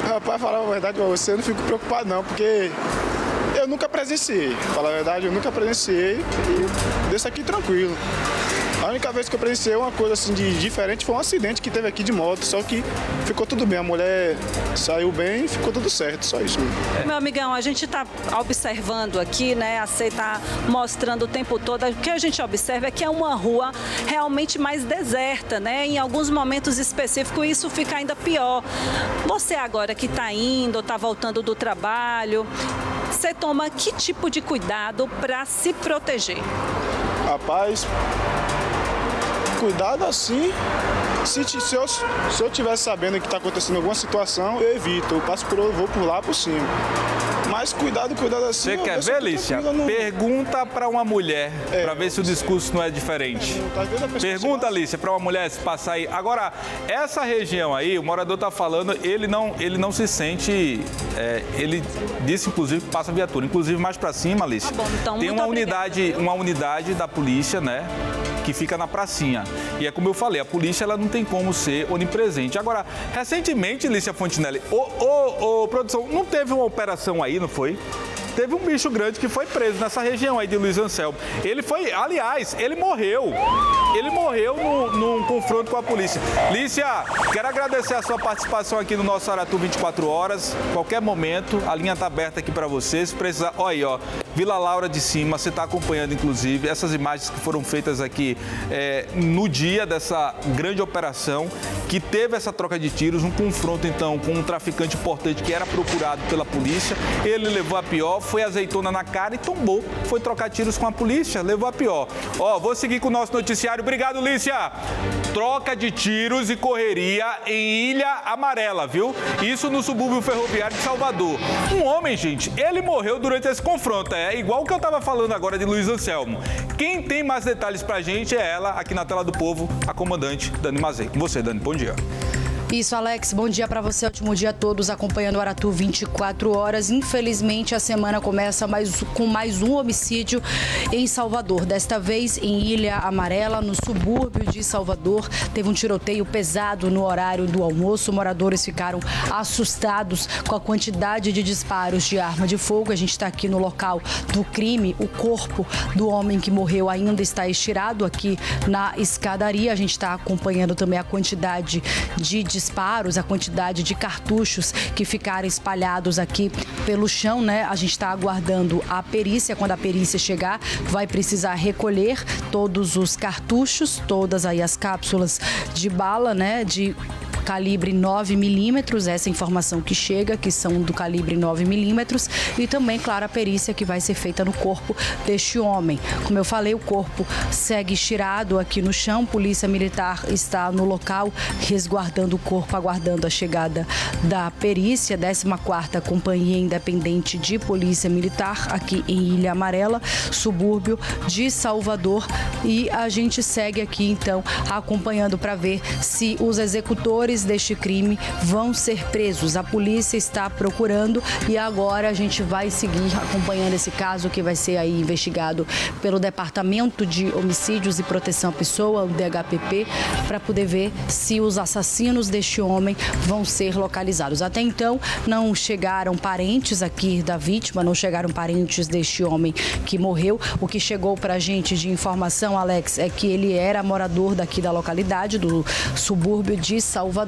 Rapaz, falar a verdade pra você, eu não fico preocupado não, porque eu nunca presenciei. Falar a verdade, eu nunca presenciei e deixo aqui tranquilo. A única vez que eu presenciei uma coisa assim de diferente foi um acidente que teve aqui de moto, só que ficou tudo bem. A mulher saiu bem e ficou tudo certo, só isso mesmo. Meu amigão, a gente está observando aqui, né? A Sei está mostrando o tempo todo. O que a gente observa é que é uma rua realmente mais deserta, né? Em alguns momentos específicos isso fica ainda pior. Você agora que está indo, está voltando do trabalho, você toma que tipo de cuidado para se proteger? Rapaz, cuidado assim, se eu tivesse sabendo que está acontecendo alguma situação, eu evito, vou por lá por cima. Mas cuidado assim. Você quer ver, Lícia? Pergunta para uma mulher, para ver se o discurso não é diferente. Pergunta, Lícia, para uma mulher se passar aí. Agora, essa região aí, o morador está falando, ele não se sente, ele disse, inclusive, que passa viatura. Inclusive, mais para cima, Lícia, tá bom, então, tem uma unidade da polícia, né? Que fica na pracinha. E é como eu falei, a polícia ela não tem como ser onipresente. Agora, recentemente, Lícia Fontinelli, produção, não teve uma operação aí, não foi? Teve um bicho grande que foi preso nessa região aí de Luiz Anselmo. Ele foi, aliás, ele morreu. Ele morreu num confronto com a polícia. Lícia, quero agradecer a sua participação aqui no nosso Aratu 24 horas. Qualquer momento, a linha está aberta aqui para você. Se precisar, olha aí, ó, Vila Laura de Cima, você está acompanhando, inclusive, essas imagens que foram feitas aqui no dia dessa grande operação, que teve essa troca de tiros, um confronto, então, com um traficante importante que era procurado pela polícia. Ele levou a pior, foi azeitona na cara e tombou. Foi trocar tiros com a polícia, levou a pior. Ó, vou seguir com o nosso noticiário. Obrigado, Lícia. Troca de tiros e correria em Ilha Amarela, viu? Isso no subúrbio ferroviário de Salvador. Um homem, gente, ele morreu durante esse confronto. É igual o que eu tava falando agora de Luiz Anselmo. Quem tem mais detalhes pra gente é ela, aqui na tela do povo, a comandante Dani Mazei. Com você, Dani, bom dia. Isso, Alex. Bom dia para você. Ótimo dia a todos acompanhando o Aratu 24 horas. Infelizmente, a semana começa com mais um homicídio em Salvador. Desta vez em Ilha Amarela, no subúrbio de Salvador. Teve um tiroteio pesado no horário do almoço. Moradores ficaram assustados com a quantidade de disparos de arma de fogo. A gente está aqui no local do crime. O corpo do homem que morreu ainda está estirado aqui na escadaria. A gente está acompanhando também a quantidade de disparos, a quantidade de cartuchos que ficaram espalhados aqui pelo chão, né? A gente está aguardando a perícia. Quando a perícia chegar, vai precisar recolher todos os cartuchos, todas aí as cápsulas de bala, né? De calibre 9 milímetros, essa informação que chega, que são do calibre 9 milímetros, e também, claro, a perícia que vai ser feita no corpo deste homem. Como eu falei, o corpo segue estirado aqui no chão, Polícia Militar está no local, resguardando o corpo, aguardando a chegada da perícia, 14ª Companhia Independente de Polícia Militar, aqui em Ilha Amarela, subúrbio de Salvador, e a gente segue aqui, então, acompanhando para ver se os executores deste crime vão ser presos. A polícia está procurando e agora a gente vai seguir acompanhando esse caso, que vai ser aí investigado pelo Departamento de Homicídios e Proteção à Pessoa, o DHPP, para poder ver se os assassinos deste homem vão ser localizados. Até então, não chegaram parentes aqui da vítima, não chegaram parentes deste homem que morreu. O que chegou para a gente de informação, Alex, é que ele era morador daqui da localidade, do subúrbio de Salvador,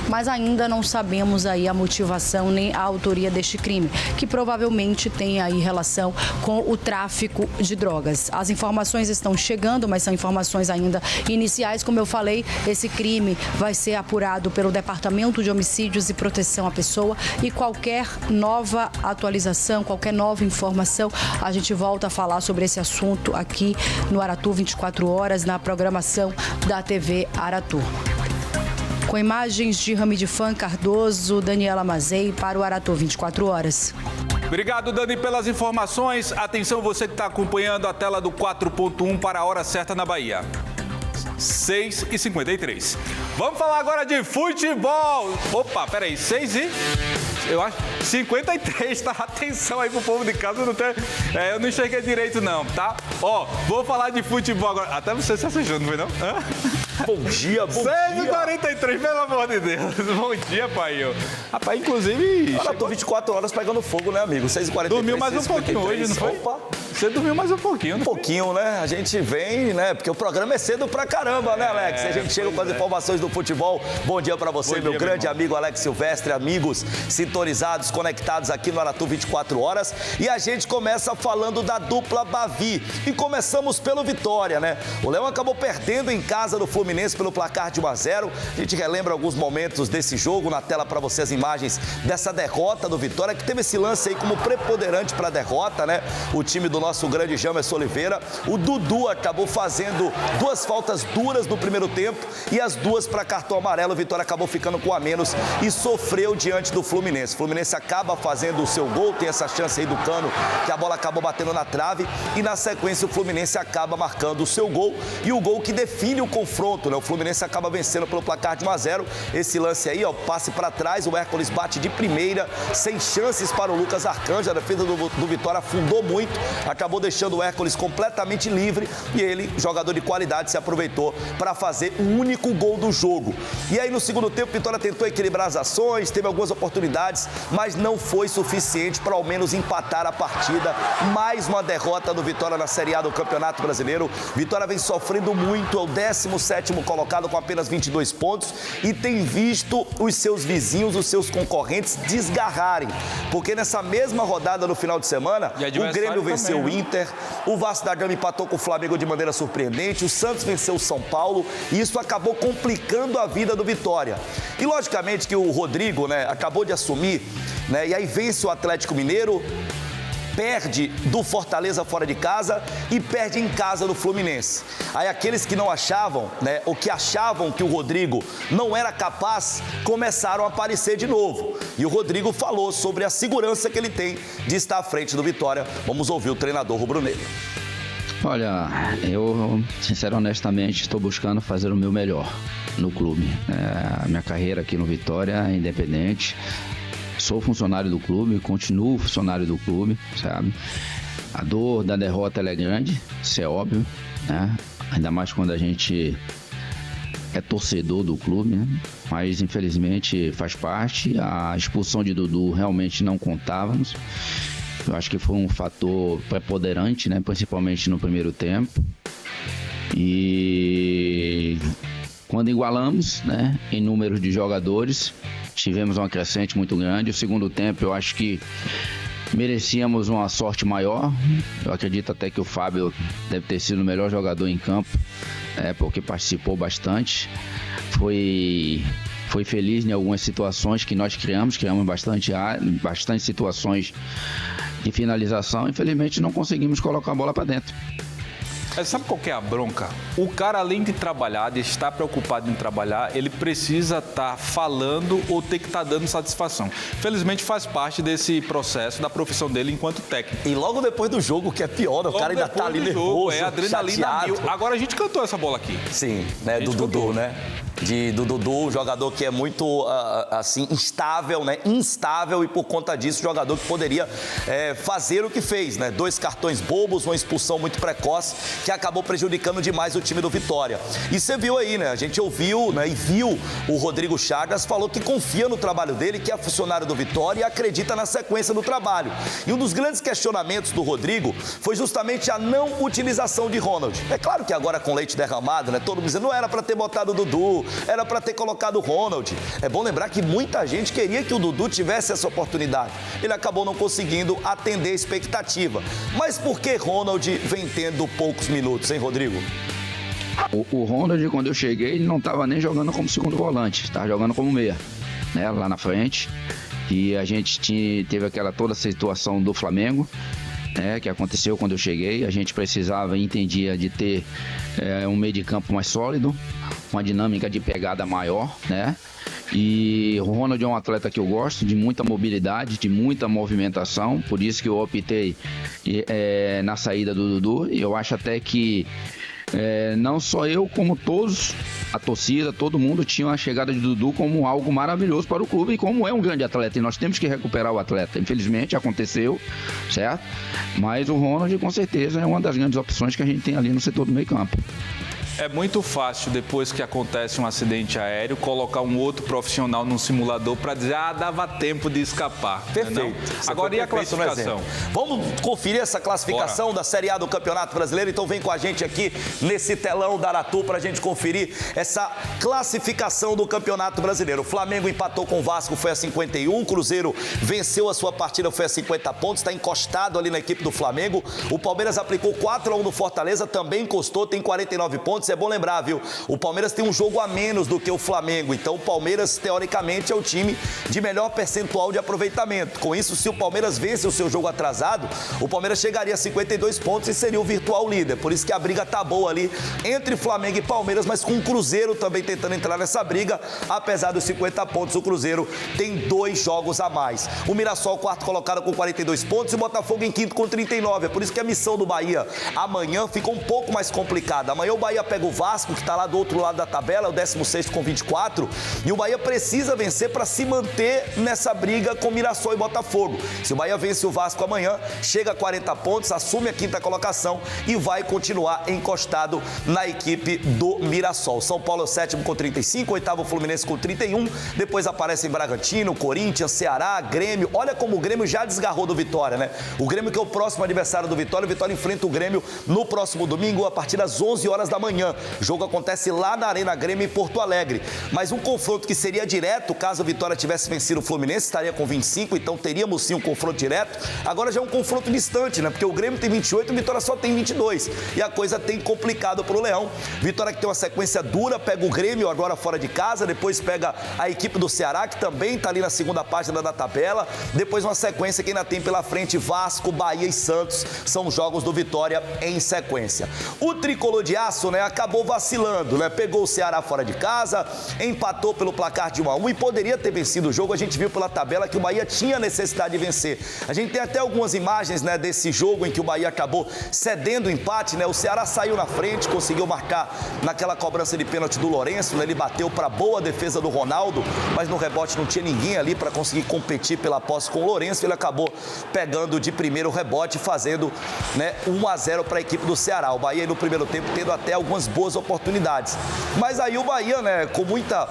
mas ainda não sabemos aí a motivação nem a autoria deste crime, que provavelmente tem aí relação com o tráfico de drogas. As informações estão chegando, mas são informações ainda iniciais. Como eu falei, esse crime vai ser apurado pelo Departamento de Homicídios e Proteção à Pessoa, e qualquer nova atualização, qualquer nova informação, a gente volta a falar sobre esse assunto aqui no Aratu 24 horas, na programação da TV Aratu. Com imagens de Ramidifan Cardoso, Daniela Mazei para o Aratu 24 horas. Obrigado, Dani, pelas informações. Atenção, você que está acompanhando a tela do 4.1 para a hora certa na Bahia. 6h53. Vamos falar agora de futebol. Opa, peraí, 53, tá? Atenção aí pro povo de casa, eu não enxerguei direito não, tá? Ó, vou falar de futebol agora. Até você se assistiu, não foi não? Bom dia, bom 6h43, pelo amor de Deus. Bom dia, pai. Rapaz, inclusive... Olha, tô 24 horas pegando fogo, né, amigo? 6h43. Dormiu mais um pouquinho hoje, não foi? Opa! Você dormiu mais um pouquinho, né? Um pouquinho, né? A gente vem, né? Porque o programa é cedo pra caramba, né, Alex? A gente chega com as informações do futebol. Bom dia pra você, meu grande amigo Alex Silvestre, amigos sintonizados, conectados aqui no Aratu 24 horas. E a gente começa falando da dupla Bavi. E começamos pelo Vitória, né? O Leão acabou perdendo em casa do Fluminense pelo placar de 1-0. A gente relembra alguns momentos desse jogo. Na tela pra você as imagens dessa derrota do Vitória, que teve esse lance aí como preponderante pra derrota, né? O time do nosso grande Jamerson Oliveira. O Dudu acabou fazendo 2 faltas duras no primeiro tempo e as 2 para cartão amarelo. O Vitória acabou ficando com a menos e sofreu diante do Fluminense. O Fluminense acaba fazendo o seu gol, tem essa chance aí do Cano, que a bola acabou batendo na trave e na sequência o Fluminense acaba marcando o seu gol e o gol que define o confronto, né? O Fluminense acaba vencendo pelo placar de 1-0. Esse lance aí, ó, passe para trás, o Hércules bate de primeira, sem chances para o Lucas Arcanjo. A defesa do Vitória afundou muito, acabou deixando o Hércules completamente livre e ele, jogador de qualidade, se aproveitou para fazer o único gol do jogo. E aí no segundo tempo, Vitória tentou equilibrar as ações, teve algumas oportunidades, mas não foi suficiente para ao menos empatar a partida. Mais uma derrota do Vitória na Série A do Campeonato Brasileiro. Vitória vem sofrendo muito, é o 17º colocado com apenas 22 pontos e tem visto os seus vizinhos, os seus concorrentes desgarrarem, porque nessa mesma rodada no final de semana, o Grêmio venceu o Inter, o Vasco da Gama empatou com o Flamengo de maneira surpreendente, o Santos venceu o São Paulo e isso acabou complicando a vida do Vitória. E logicamente que o Rodrigo, né, acabou de assumir, né, e aí vence o Atlético Mineiro, perde do Fortaleza fora de casa e perde em casa do Fluminense. Aí aqueles que não achavam, né, ou que achavam que o Rodrigo não era capaz, começaram a aparecer de novo. E o Rodrigo falou sobre a segurança que ele tem de estar à frente do Vitória. Vamos ouvir o treinador rubro-negro. Olha, eu, sincero, honestamente, estou buscando fazer o meu melhor no clube. A minha carreira aqui no Vitória é independente. Sou funcionário do clube, continuo funcionário do clube, sabe? A dor da derrota ela é grande, isso é óbvio, né? Ainda mais quando a gente é torcedor do clube, né? Mas infelizmente faz parte. A expulsão de Dudu realmente não contávamos. Eu acho que foi um fator preponderante, né? Principalmente no primeiro tempo. E quando igualamos, né, em número de jogadores, tivemos uma crescente muito grande. O segundo tempo eu acho que merecíamos uma sorte maior. Eu acredito até que o Fábio deve ter sido o melhor jogador em campo, porque participou bastante. Foi feliz em algumas situações que nós criamos bastante situações de finalização. Infelizmente não conseguimos colocar a bola para dentro. Sabe qual que é a bronca? O cara, além de trabalhar, de estar preocupado em trabalhar, ele precisa estar falando ou ter que estar dando satisfação. Felizmente faz parte desse processo da profissão dele enquanto técnico. E logo depois do jogo, que é pior, o cara ainda tá ali nervoso, adrenalina mil. Agora a gente cantou essa bola aqui. Sim, né, do Dudu, né? Do Dudu, jogador que é muito, assim, instável e por conta disso, jogador que poderia fazer o que fez, né? 2 cartões bobos, uma expulsão muito precoce, que acabou prejudicando demais o time do Vitória. E você viu aí, né? A gente ouviu, né, e viu o Rodrigo Chagas, falou que confia no trabalho dele, que é funcionário do Vitória e acredita na sequência do trabalho. E um dos grandes questionamentos do Rodrigo foi justamente a não utilização de Ronald. É claro que agora com leite derramado, né? Todo mundo dizendo, não era para ter botado o Dudu, era para ter colocado o Ronald. É bom lembrar que muita gente queria que o Dudu tivesse essa oportunidade. Ele acabou não conseguindo atender a expectativa. Mas por que Ronald vem tendo poucos minutos, hein, Rodrigo? O Ronald, quando eu cheguei, ele não estava nem jogando como segundo volante, estava jogando como meia, né, lá na frente. E a gente teve toda a situação do Flamengo, né, que aconteceu quando eu cheguei. A gente precisava e entendia de ter um meio de campo mais sólido, uma dinâmica de pegada maior, né? E o Ronald é um atleta que eu gosto, de muita mobilidade, de muita movimentação, por isso que eu optei na saída do Dudu. E eu acho até que não só eu, como todos, a torcida, todo mundo tinha a chegada de Dudu como algo maravilhoso para o clube e como é um grande atleta, e nós temos que recuperar o atleta. Infelizmente aconteceu, certo? Mas o Ronald com certeza é uma das grandes opções que a gente tem ali no setor do meio campo. É muito fácil, depois que acontece um acidente aéreo, colocar um outro profissional num simulador para dizer, dava tempo de escapar. Perfeito. Agora, e a classificação? Vamos conferir essa classificação da Série A do Campeonato Brasileiro. Então vem com a gente aqui nesse telão da Aratu para a gente conferir essa classificação do Campeonato Brasileiro. O Flamengo empatou com o Vasco, foi a 51. O Cruzeiro venceu a sua partida, foi a 50 pontos. Está encostado ali na equipe do Flamengo. O Palmeiras aplicou 4-1 no Fortaleza, também encostou, tem 49 pontos. É bom lembrar, viu? O Palmeiras tem um jogo a menos do que o Flamengo. Então o Palmeiras, teoricamente, é o time de melhor percentual de aproveitamento. Com isso, se o Palmeiras vence o seu jogo atrasado, o Palmeiras chegaria a 52 pontos e seria o virtual líder. Por isso que a briga tá boa ali entre Flamengo e Palmeiras, mas com o Cruzeiro também tentando entrar nessa briga. Apesar dos 50 pontos, o Cruzeiro tem 2 jogos a mais. O Mirassol, quarto colocado, com 42 pontos e o Botafogo em quinto com 39. É por isso que a missão do Bahia amanhã fica um pouco mais complicada. Amanhã o Bahia pega o Vasco, que está lá do outro lado da tabela, o 16º com 24, e o Bahia precisa vencer para se manter nessa briga com Mirassol e Botafogo. Se o Bahia vence o Vasco amanhã, chega a 40 pontos, assume a quinta colocação e vai continuar encostado na equipe do Mirassol. São Paulo é o 7º com 35, oitavo Fluminense com 31, depois aparecem Bragantino, Corinthians, Ceará, Grêmio. Olha como o Grêmio já desgarrou do Vitória, né? O Grêmio, que é o próximo adversário do Vitória, o Vitória enfrenta o Grêmio no próximo domingo, a partir das 11 horas da manhã. O jogo acontece lá na Arena Grêmio, em Porto Alegre. Mas um confronto que seria direto, caso a Vitória tivesse vencido o Fluminense, estaria com 25, então teríamos sim um confronto direto. Agora já é um confronto distante, né? Porque o Grêmio tem 28 e o Vitória só tem 22. E a coisa tem complicado pro Leão. Vitória, que tem uma sequência dura, pega o Grêmio agora fora de casa, depois pega a equipe do Ceará, que também tá ali na segunda página da tabela. Depois uma sequência que ainda tem pela frente Vasco, Bahia e Santos. São jogos do Vitória em sequência. O tricolor de aço, né, acabou vacilando, né? Pegou o Ceará fora de casa, empatou pelo placar de 1-1 e poderia ter vencido o jogo. A gente viu pela tabela que o Bahia tinha necessidade de vencer. A gente tem até algumas imagens, né, desse jogo em que o Bahia acabou cedendo o empate, né? O Ceará saiu na frente, conseguiu marcar naquela cobrança de pênalti do Lourenço, né? Ele bateu para boa defesa do Ronaldo, mas no rebote não tinha ninguém ali para conseguir competir pela posse com o Lourenço. Ele acabou pegando de primeiro rebote, fazendo, né, 1-0 para a equipe do Ceará. O Bahia no primeiro tempo tendo até algumas boas oportunidades. Mas aí o Bahia, né, com muita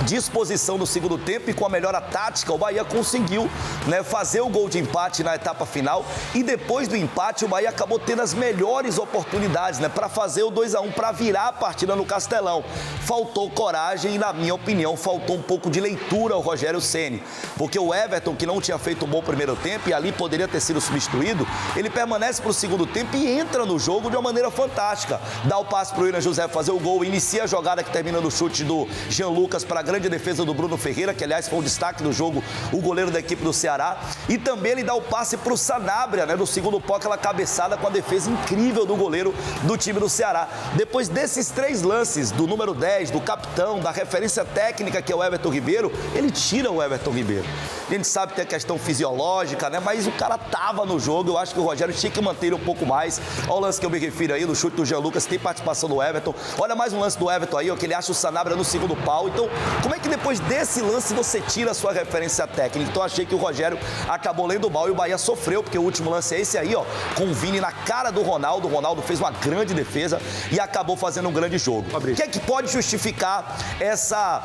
disposição no segundo tempo e com a melhora tática, o Bahia conseguiu, né, fazer o gol de empate na etapa final, e depois do empate o Bahia acabou tendo as melhores oportunidades, né, para fazer o 2-1, para virar a partida no Castelão. Faltou coragem e, na minha opinião, faltou um pouco de leitura ao Rogério Ceni, porque o Everton, que não tinha feito um bom primeiro tempo e ali poderia ter sido substituído, ele permanece para o segundo tempo e entra no jogo de uma maneira fantástica. Dá o passe para o William José fazer o gol, inicia a jogada que termina no chute do Jean Lucas para a grande defesa do Bruno Ferreira, que aliás foi um destaque do jogo, o goleiro da equipe do Ceará. E também ele dá o passe para o Sanabria, né, no segundo pó, aquela cabeçada com a defesa incrível do goleiro do time do Ceará. Depois desses 3 lances, do número 10, do capitão, da referência técnica, que é o Everton Ribeiro, ele tira o Everton Ribeiro. A gente sabe que tem a questão fisiológica, né, mas o cara tava no jogo. Eu acho que o Rogério tinha que manter ele um pouco mais. Olha o lance que eu me refiro aí, do chute do Jean Lucas, tem participação do Everton. Olha mais um lance do Everton aí, ó, que ele acha o Sanabria no segundo pau. Então, como é que depois desse lance você tira a sua referência técnica? Então achei que o Rogério acabou lendo mal e o Bahia sofreu, porque o último lance é esse aí, ó, com o Vini na cara do Ronaldo. O Ronaldo fez uma grande defesa e acabou fazendo um grande jogo. O que é que pode justificar essa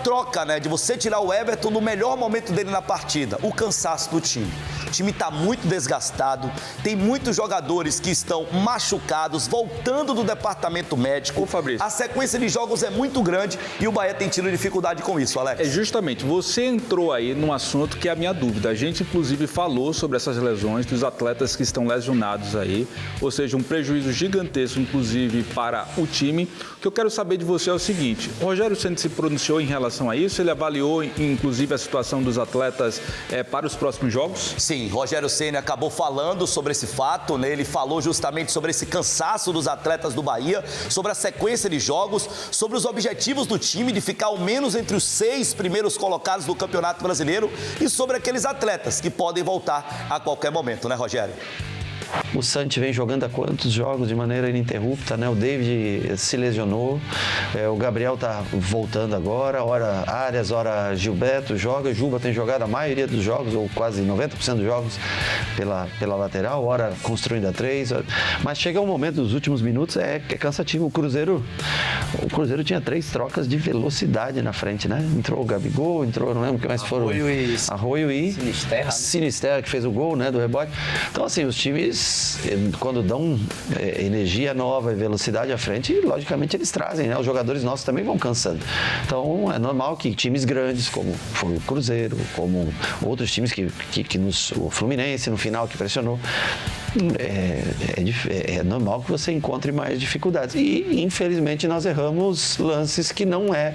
troca, né, de você tirar o Everton no melhor momento dele na partida? O cansaço do time. O time está muito desgastado, tem muitos jogadores que estão machucados, voltando do departamento médico. Ô, Fabrício, a sequência de jogos é muito grande e o Bahia tem tido dificuldade com isso, Alex. É justamente, você entrou aí num assunto que é a minha dúvida. A gente, inclusive, falou sobre essas lesões dos atletas que estão lesionados aí, ou seja, um prejuízo gigantesco, inclusive, para o time. O que eu quero saber de você é o seguinte: o Rogério Ceni se pronunciou em relação a isso? Ele avaliou, inclusive, a situação dos atletas para os próximos jogos? Sim, Rogério Ceni acabou falando sobre esse fato, né? Ele falou justamente sobre esse cansaço dos atletas do Bahia, sobre a sequência de jogos, sobre os objetivos do time de ficar ao menos entre os 6 primeiros colocados do Campeonato Brasileiro e sobre aqueles atletas que podem voltar a qualquer momento, né, Rogério? O Santi vem jogando há quantos jogos de maneira ininterrupta, né? O David se lesionou, o Gabriel tá voltando agora, hora Arias, hora Gilberto joga, Juba tem jogado a maioria dos jogos, ou quase 90% dos jogos pela lateral, hora construindo a 3, mas chega um momento dos últimos minutos que é cansativo. O Cruzeiro tinha 3 trocas de velocidade na frente, né? Entrou o Gabigol, não lembro o que mais foram. Arroio e Sinisterra, que fez o gol, né, do rebote. Então, assim, os times, quando dão energia nova e velocidade à frente, logicamente eles trazem, né? Os jogadores nossos também vão cansando. Então, é normal que times grandes, como foi o Cruzeiro, como outros times o Fluminense, no final, que pressionou, é normal que você encontre mais dificuldades. E, infelizmente, nós erramos lances que não é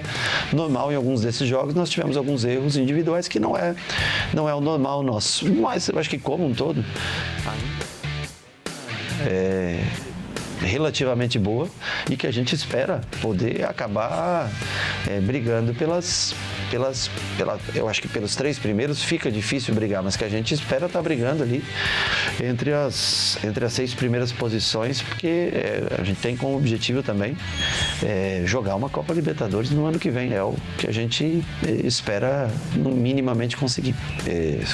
normal em alguns desses jogos. Nós tivemos alguns erros individuais que não é o normal nosso. Mas eu acho que, como um todo, relativamente boa e que a gente espera poder acabar brigando eu acho que pelos 3 primeiros fica difícil brigar, mas que a gente espera estar brigando ali entre as 6 primeiras posições, porque a gente tem como objetivo também jogar uma Copa Libertadores no ano que vem. É o que a gente espera minimamente conseguir.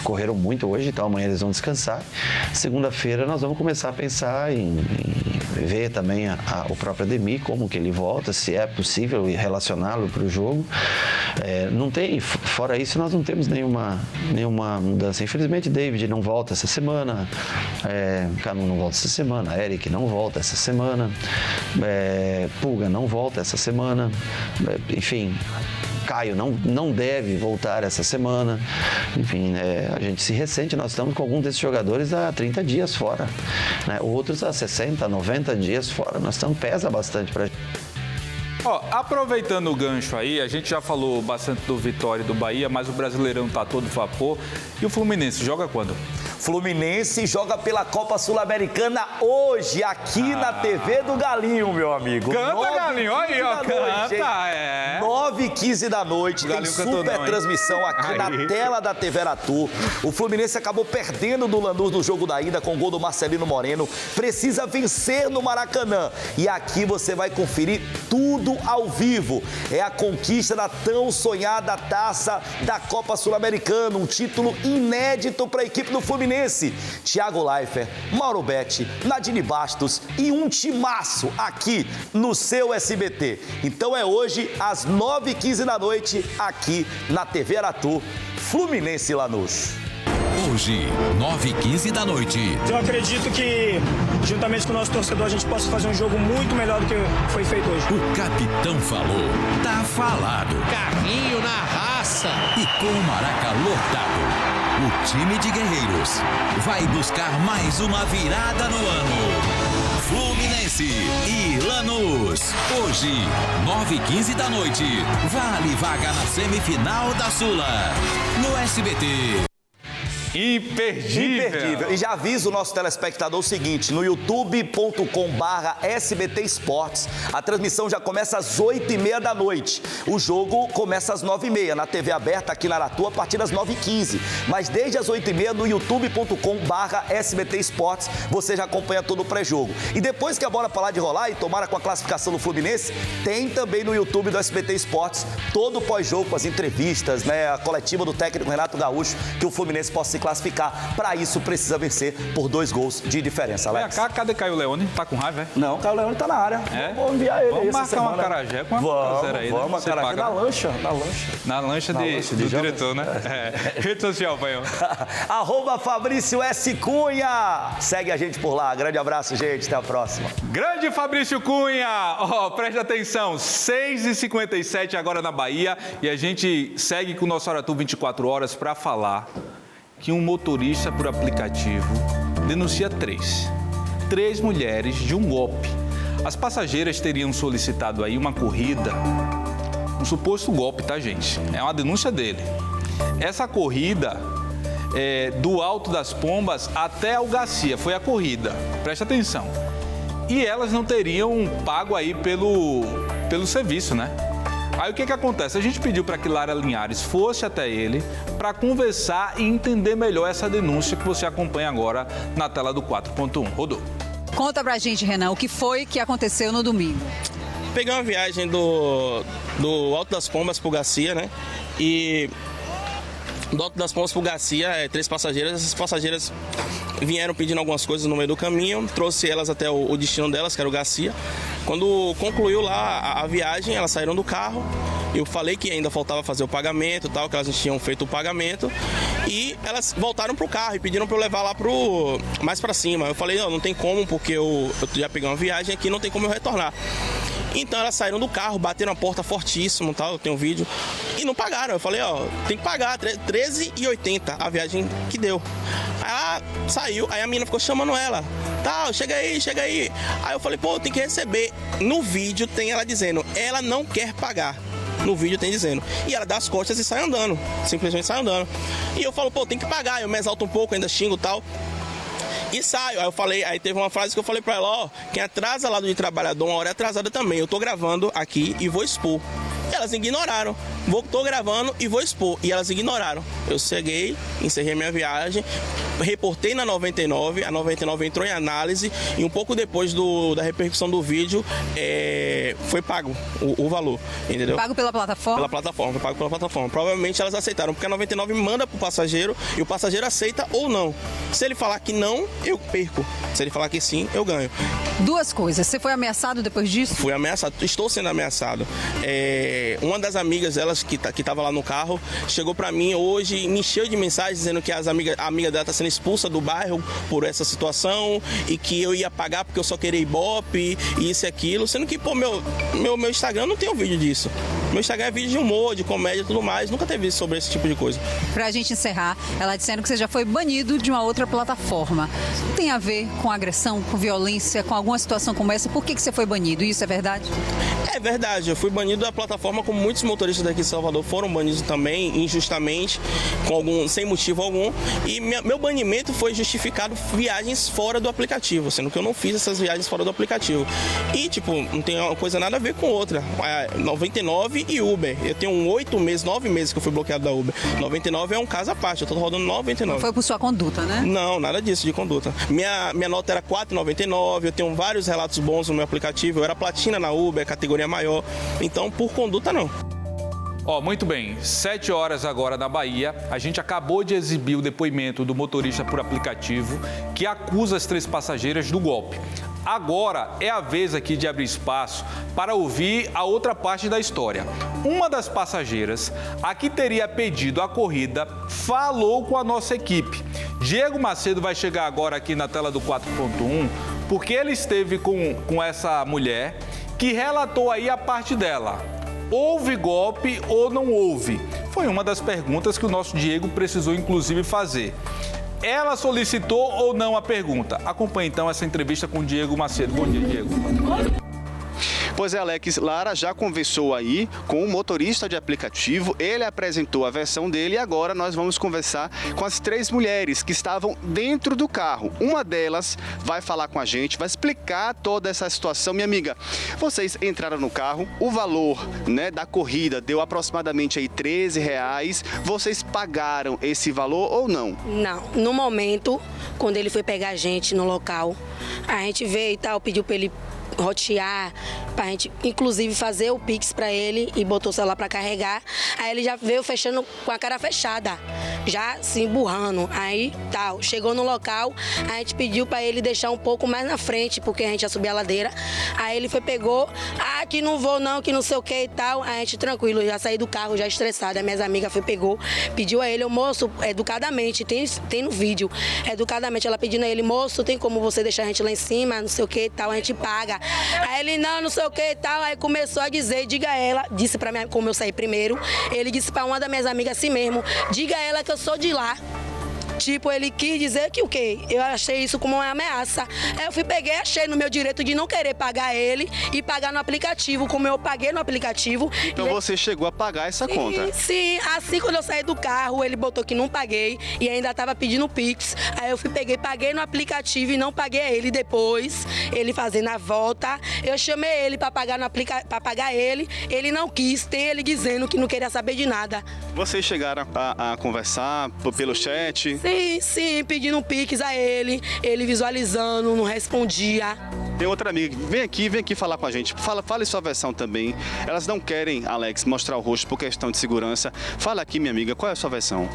Correram muito hoje, então amanhã eles vão descansar. Segunda-feira nós vamos começar a pensar em ver também o próprio Ademir, como que ele volta, se é possível relacioná-lo para o jogo. Não tem, fora isso, nós não temos nenhuma mudança. Infelizmente, David não volta essa semana, Canu não volta essa semana, Eric não volta essa semana, Pulga não volta essa semana, enfim, Caio não deve voltar essa semana. Enfim, a gente se ressente, nós estamos com alguns desses jogadores há 30 dias fora, né? Outros há 60, 90 dias fora. Pesa bastante pra gente. Aproveitando o gancho aí, a gente já falou bastante do Vitória e do Bahia, mas o Brasileirão tá todo vapor. E o Fluminense joga quando? Fluminense joga pela Copa Sul-Americana hoje, aqui na TV do Galinho, meu amigo. Canta, Galinho, olha aí, ó, canta, 9h15 da noite, tem super transmissão aqui na tela da TV Aratu. O Fluminense acabou perdendo do Lanús no jogo da ida com o gol do Marcelino Moreno. Precisa vencer no Maracanã. E aqui você vai conferir tudo ao vivo. É a conquista da tão sonhada taça da Copa Sul-Americana, um título inédito para a equipe do Fluminense. Thiago Leifert, Mauro Betti, Nadine Bastos e um timaço aqui no seu SBT. Então é hoje às 9h15 da noite aqui na TV Aratu, Fluminense e Lanús. Hoje, 9h15 da noite. Eu acredito que, juntamente com o nosso torcedor, a gente possa fazer um jogo muito melhor do que foi feito hoje. O capitão falou, tá falado. Carrinho na raça. E com o Maraca lotado, o time de guerreiros vai buscar mais uma virada no ano. Fluminense e Lanús. Hoje, 9h15 da noite. Vale vaga na semifinal da Sula. No SBT. Imperdível. E já aviso o nosso telespectador o seguinte, no youtube.com/SBT Esportes, a transmissão já começa às 8h30 da noite. O jogo começa às 9h30, na TV aberta aqui na Aratu, a partir das 9h15. Mas desde as 8h30 no youtube.com/SBT Esportes, você já acompanha todo o pré-jogo. E depois que a bola parar de rolar e tomara com a classificação do Fluminense, tem também no YouTube do SBT Esportes todo o pós-jogo com as entrevistas, né, a coletiva do técnico Renato Gaúcho, que o Fluminense possa se classificar. Para isso, precisa vencer por 2 gols de diferença, Alex. Cadê Caio Leone? Tá com raiva, é? Não, Caio Leone tá na área. Vou enviar ele. Vamos marcar uma acarajé com uma cruzeira aí, vamos, né? Vamos, acarajé na lancha. Na lancha do diretor, né? Rede social, Panhão. @Fabrício S. Cunha. Segue a gente por lá. Grande abraço, gente. Até a próxima. Grande Fabrício Cunha. Preste atenção. 6h57 agora na Bahia. E a gente segue com o nosso Aratu 24 horas para falar que um motorista por aplicativo denuncia 3 mulheres de um golpe. As passageiras teriam solicitado aí uma corrida, um suposto golpe, tá, gente? É uma denúncia dele. Essa corrida é do Alto das Pombas até Algacia, foi a corrida, preste atenção. E elas não teriam pago aí pelo serviço, né? Aí o que acontece? A gente pediu para que Lara Linhares fosse até ele para conversar e entender melhor essa denúncia que você acompanha agora na tela do 4.1. Rodou. Conta pra gente, Renan, o que foi que aconteceu no domingo. Peguei uma viagem do Alto das Pombas pro Garcia, né? E do Alto das Pombas pro Garcia, 3 passageiras. Essas passageiras vieram pedindo algumas coisas no meio do caminho, trouxe elas até o destino delas, que era o Garcia. Quando concluiu lá a viagem, elas saíram do carro. Eu falei que ainda faltava fazer o pagamento e tal, que elas tinham feito o pagamento. E elas voltaram pro carro e pediram para eu levar lá mais para cima. Eu falei, não tem como, porque eu já peguei uma viagem aqui, não tem como eu retornar. Então elas saíram do carro, bateram a porta fortíssimo, tal, eu tenho um vídeo, e não pagaram. Eu falei, tem que pagar, R$13,80 a viagem que deu. Aí ela saiu, aí a menina ficou chamando ela, tal, chega aí. Aí eu falei, tem que receber. No vídeo tem ela dizendo, ela não quer pagar. No vídeo tem dizendo. E ela dá as costas e sai andando, simplesmente sai andando. E eu falo, tem que pagar, eu me exalto um pouco, ainda xingo e tal. E saio. Aí teve uma frase que eu falei pra ela, quem atrasa lá do trabalhador, uma hora é atrasada também. Eu tô gravando aqui e vou expor. E elas ignoraram. Tô gravando e vou expor. E elas ignoraram. Eu cheguei, encerrei minha viagem, reportei na 99, a 99 entrou em análise e um pouco depois da repercussão do vídeo, foi pago o valor, entendeu? Pago pela plataforma? Pela plataforma, foi pago pela plataforma. Provavelmente elas aceitaram, porque a 99 manda pro passageiro e o passageiro aceita ou não. Se ele falar que não, eu perco. Se ele falar que sim, eu ganho. 2 coisas. Você foi ameaçado depois disso? Fui ameaçado, estou sendo ameaçado. Uma das amigas delas que estava lá no carro chegou pra mim hoje, me encheu de mensagens dizendo que a amiga dela está sendo expulsa do bairro por essa situação e que eu ia pagar porque eu só queria Ibope e isso e aquilo, sendo que meu Instagram não tem um vídeo disso. Meu Instagram é vídeo de humor, de comédia e tudo mais, nunca teve vídeo sobre esse tipo de coisa. Pra gente encerrar, ela dizendo que você já foi banido de uma outra plataforma. Tem a ver com agressão, com violência, com alguma situação como essa? Por que você foi banido? Isso é verdade? É verdade, eu fui banido da plataforma, como muitos motoristas daqui de Salvador foram banidos também, injustamente, sem motivo algum. E meu banimento foi justificado viagens fora do aplicativo, sendo que eu não fiz essas viagens fora do aplicativo. E, não tem uma coisa nada a ver com outra. 99 e Uber. Eu tenho 9 meses que eu fui bloqueado da Uber. 99 é um caso à parte, eu tô rodando 99. Não foi por sua conduta, né? Não, nada disso de conduta. Minha nota era 4,99, eu tenho vários relatos bons no meu aplicativo, eu era platina na Uber, categoria maior. Então, por conduta, não. Muito bem, 7 horas agora na Bahia. A gente acabou de exibir o depoimento do motorista por aplicativo que acusa as 3 passageiras do golpe. Agora é a vez aqui de abrir espaço para ouvir a outra parte da história. Uma das passageiras, a que teria pedido a corrida, falou com a nossa equipe. Diego Macedo vai chegar agora aqui na tela do 4.1, porque ele esteve com essa mulher que relatou aí a parte dela. Houve golpe ou não houve? Foi uma das perguntas que o nosso Diego precisou, inclusive, fazer. Ela solicitou ou não a pergunta? Acompanhe, então, essa entrevista com o Diego Macedo. Bom dia, Diego. Pois é, Alex, Lara já conversou aí com o motorista de aplicativo, ele apresentou a versão dele e agora nós vamos conversar com as 3 mulheres que estavam dentro do carro. Uma delas vai falar com a gente, vai explicar toda essa situação. Minha amiga, vocês entraram no carro, o valor, da corrida deu aproximadamente aí R$13. Vocês pagaram esse valor ou não? Não, no momento, quando ele foi pegar a gente no local, a gente veio e tal, pediu para ele rotear, pra gente inclusive fazer o Pix pra ele e botou o celular pra carregar. Aí ele já veio fechando com a cara fechada, já se emburrando. Aí tal, chegou no local, a gente pediu pra ele deixar um pouco mais na frente, porque a gente ia subir a ladeira. Aí ele pegou, que não vou não, que não sei o que e tal. A gente tranquilo, já saí do carro, já estressada. Minhas amigas pegou, pediu a ele, o moço, educadamente, tem no vídeo, educadamente ela pedindo a ele, moço, tem como você deixar a gente lá em cima, não sei o que e tal, a gente paga. Aí ele, não sei o que e tal, aí começou a dizer, diga a ela, disse pra mim, como eu saí primeiro, ele disse pra uma das minhas amigas assim mesmo, diga a ela que eu sou de lá. Tipo, ele quis dizer que o quê? Eu achei isso como uma ameaça. Aí eu peguei, achei no meu direito de não querer pagar ele e pagar no aplicativo, como eu paguei no aplicativo. Então você chegou a pagar essa conta? Sim, assim quando eu saí do carro, ele botou que não paguei e ainda tava pedindo Pix. Aí eu paguei no aplicativo e não paguei a ele depois. Ele fazendo a volta, eu chamei ele para pagar para pagar ele não quis, tem ele dizendo que não queria saber de nada. Vocês chegaram a conversar pelo chat? Sim, pedindo um Pix a ele visualizando, não respondia. Tem outra amiga, vem aqui falar com a gente. Fale sua versão também. Elas não querem, Alex, mostrar o rosto por questão de segurança. Fala aqui, minha amiga, qual é a sua versão?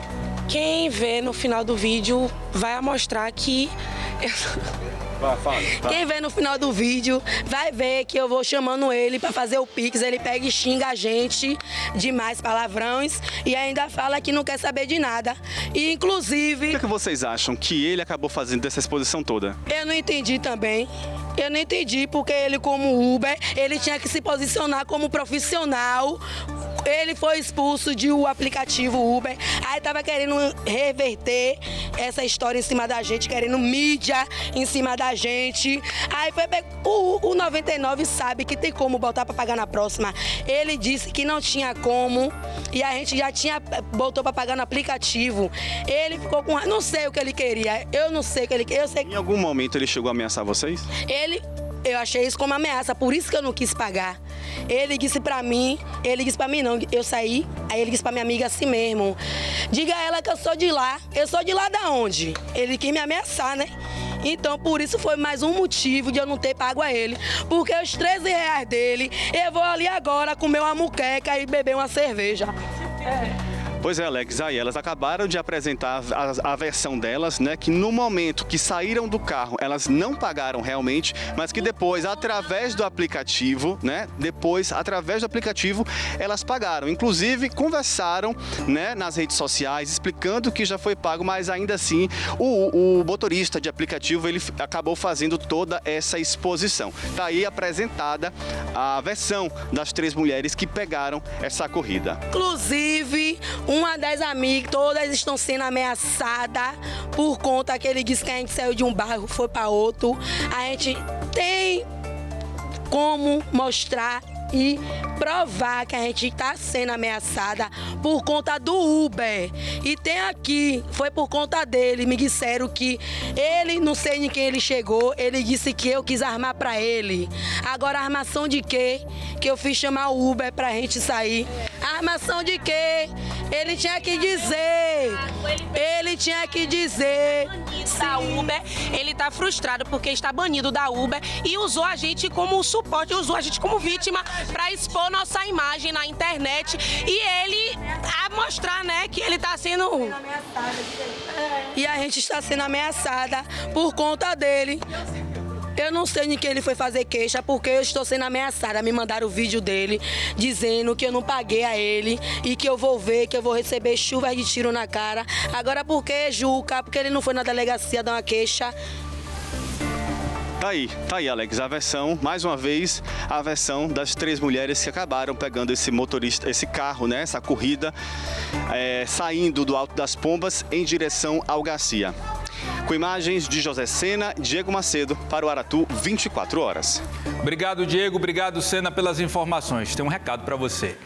Quem vê no final do vídeo vai mostrar que... Quem vê no final do vídeo vai ver que eu vou chamando ele para fazer o Pix, ele pega e xinga a gente de mais palavrões e ainda fala que não quer saber de nada. E inclusive... O que vocês acham que ele acabou fazendo dessa exposição toda? Eu não entendi também. Eu não entendi porque ele, como Uber, ele tinha que se posicionar como profissional. Ele foi expulso do aplicativo Uber, aí tava querendo reverter essa história em cima da gente, querendo mídia em cima da gente. Aí foi o 99 sabe que tem como botar para pagar na próxima. Ele disse que não tinha como e a gente já botou para pagar no aplicativo. Ele ficou com... Não sei o que ele queria, eu não sei o que ele queria. Em algum momento ele chegou a ameaçar vocês? Eu achei isso como ameaça, por isso que eu não quis pagar. Ele disse pra mim não, eu saí, aí ele disse pra minha amiga assim mesmo, diga a ela que eu sou de lá da onde? Ele quis me ameaçar, né? Então, por isso foi mais um motivo de eu não ter pago a ele, porque os R$13 dele, eu vou ali agora comer uma muqueca e beber uma cerveja. Pois é, Alex, aí elas acabaram de apresentar a versão delas, né? Que no momento que saíram do carro, elas não pagaram realmente, mas que depois, através do aplicativo, né? Elas pagaram. Inclusive, conversaram, né? Nas redes sociais, explicando que já foi pago, mas ainda assim, o motorista de aplicativo, ele acabou fazendo toda essa exposição. Tá aí apresentada a versão das 3 mulheres que pegaram essa corrida. Inclusive, uma das amigas, todas estão sendo ameaçadas por conta que ele disse que a gente saiu de um bairro, foi para outro. A gente tem como mostrar e provar que a gente está sendo ameaçada por conta do Uber. E tem aqui, foi por conta dele, me disseram que ele, não sei em quem ele chegou, ele disse que eu quis armar para ele. Agora, armação de quê? Que eu fiz chamar o Uber pra gente sair. Armação de quê? Ele tinha que dizer. Da Uber, ele tá frustrado porque está banido da Uber e usou a gente como suporte, usou a gente como vítima para expor nossa imagem na internet e ele a mostrar, né, que ele tá sendo... E a gente está sendo ameaçada por conta dele. Eu não sei de quem ele foi fazer queixa, porque eu estou sendo ameaçada. Me mandaram o vídeo dele, dizendo que eu não paguei a ele e que eu vou ver, que eu vou receber chuvas de tiro na cara. Agora por que, Juca? Porque ele não foi na delegacia dar uma queixa. Tá aí, Alex, a versão, mais uma vez, a versão das 3 mulheres que acabaram pegando esse motorista, esse carro, né, essa corrida, saindo do Alto das Pombas em direção ao Garcia. Com imagens de José Sena, Diego Macedo, para o Aratu 24 horas. Obrigado, Diego. Obrigado, Sena, pelas informações. Tem um recado para você.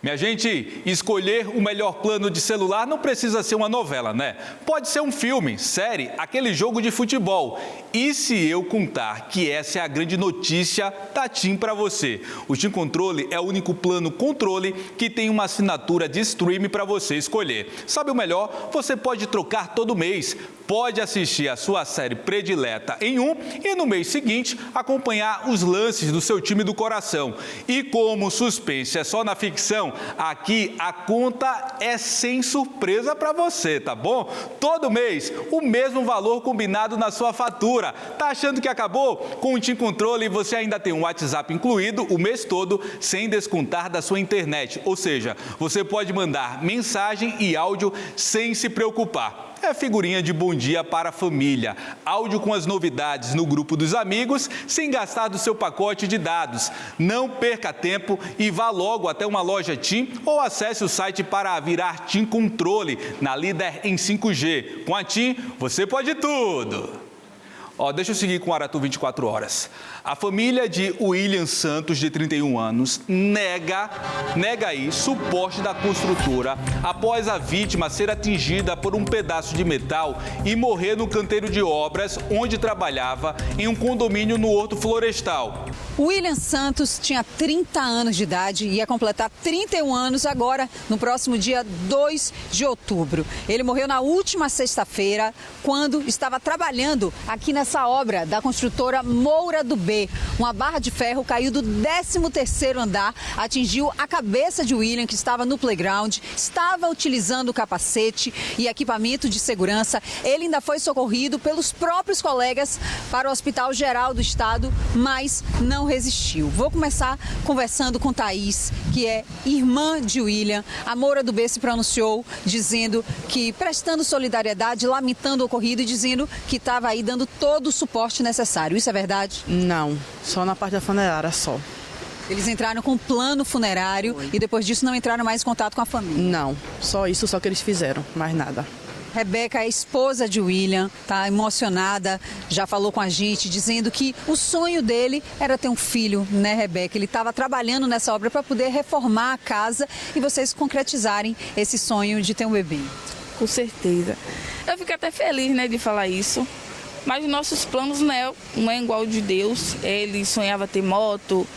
Minha gente, escolher o melhor plano de celular não precisa ser uma novela, né? Pode ser um filme, série, aquele jogo de futebol. E se eu contar que essa é a grande notícia da TIM para você? O TIM Controle é o único plano controle que tem uma assinatura de streaming para você escolher. Sabe o melhor? Você pode trocar todo mês. Pode assistir a sua série predileta em um e no mês seguinte acompanhar os lances do seu time do coração. E como o suspense é só na ficção, aqui a conta é sem surpresa para você, tá bom? Todo mês o mesmo valor combinado na sua fatura. Tá achando que acabou? Com o TIM Controle você ainda tem um WhatsApp incluído o mês todo, sem descontar da sua internet. Ou seja, você pode mandar mensagem e áudio sem se preocupar. é figurinha de bom dia para a família. Áudio com as novidades no grupo dos amigos, sem gastar do seu pacote de dados. Não perca tempo e vá logo até uma loja TIM ou acesse o site para virar TIM Controle, na líder em 5G. Com a TIM, você pode tudo! Deixa eu seguir com o Aratu 24 horas. A família de William Santos, de 31 anos, nega aí suporte da construtora após a vítima ser atingida por um pedaço de metal e morrer no canteiro de obras onde trabalhava em um condomínio no Horto Florestal. William Santos tinha 30 anos de idade e ia completar 31 anos agora, no próximo dia 2 de outubro. Ele morreu na última sexta-feira, quando estava trabalhando aqui nessa obra da construtora Moura do B. Uma barra de ferro caiu do 13º andar, atingiu a cabeça de William, que estava no playground, estava utilizando o capacete e equipamento de segurança. Ele ainda foi socorrido pelos próprios colegas para o Hospital Geral do Estado, mas não resistiu. Vou começar conversando com Thaís, que é irmã de William. A Moura do B se pronunciou dizendo que, prestando solidariedade, lamentando o ocorrido e dizendo que estava aí dando todo o suporte necessário. Isso é verdade? Não, só na parte da funerária, só. Eles entraram com um plano funerário e depois disso não entraram mais em contato com a família? Não, só isso só que eles fizeram, mais nada. Rebeca, a esposa de William, está emocionada, já falou com a gente, dizendo que o sonho dele era ter um filho, né, Rebeca? Ele estava trabalhando nessa obra para poder reformar a casa e vocês concretizarem esse sonho de ter um bebê. Com certeza. Eu fico até feliz, né, de falar isso. Mas nossos planos não é igual ao de Deus. Ele sonhava ter moto,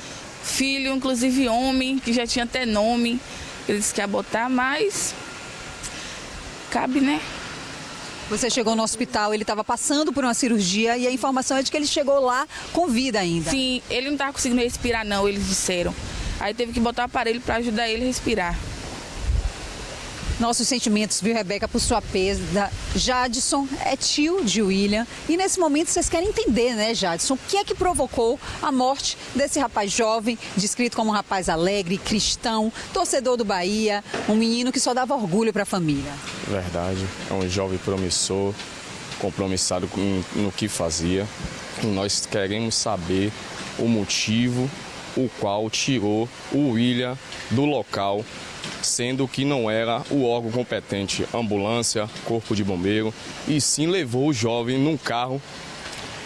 filho, inclusive homem, que já tinha até nome. Ele disse que ia botar, mas cabe, né? Você chegou no hospital, ele estava passando por uma cirurgia e a informação é de que ele chegou lá com vida ainda. Sim, ele não estava conseguindo respirar não, eles disseram. Aí teve que botar o aparelho para ajudar ele a respirar. Nossos sentimentos, viu, Rebeca, por sua perda. Jadson é tio de William e nesse momento vocês querem entender, né, Jadson, o que é que provocou a morte desse rapaz jovem, descrito como um rapaz alegre, cristão, torcedor do Bahia, um menino que só dava orgulho para a família. Verdade, é um jovem promissor, compromissado no que fazia. E nós queremos saber o motivo o qual tirou o William do local, sendo que não era o órgão competente, ambulância, corpo de bombeiro, e sim levou o jovem num carro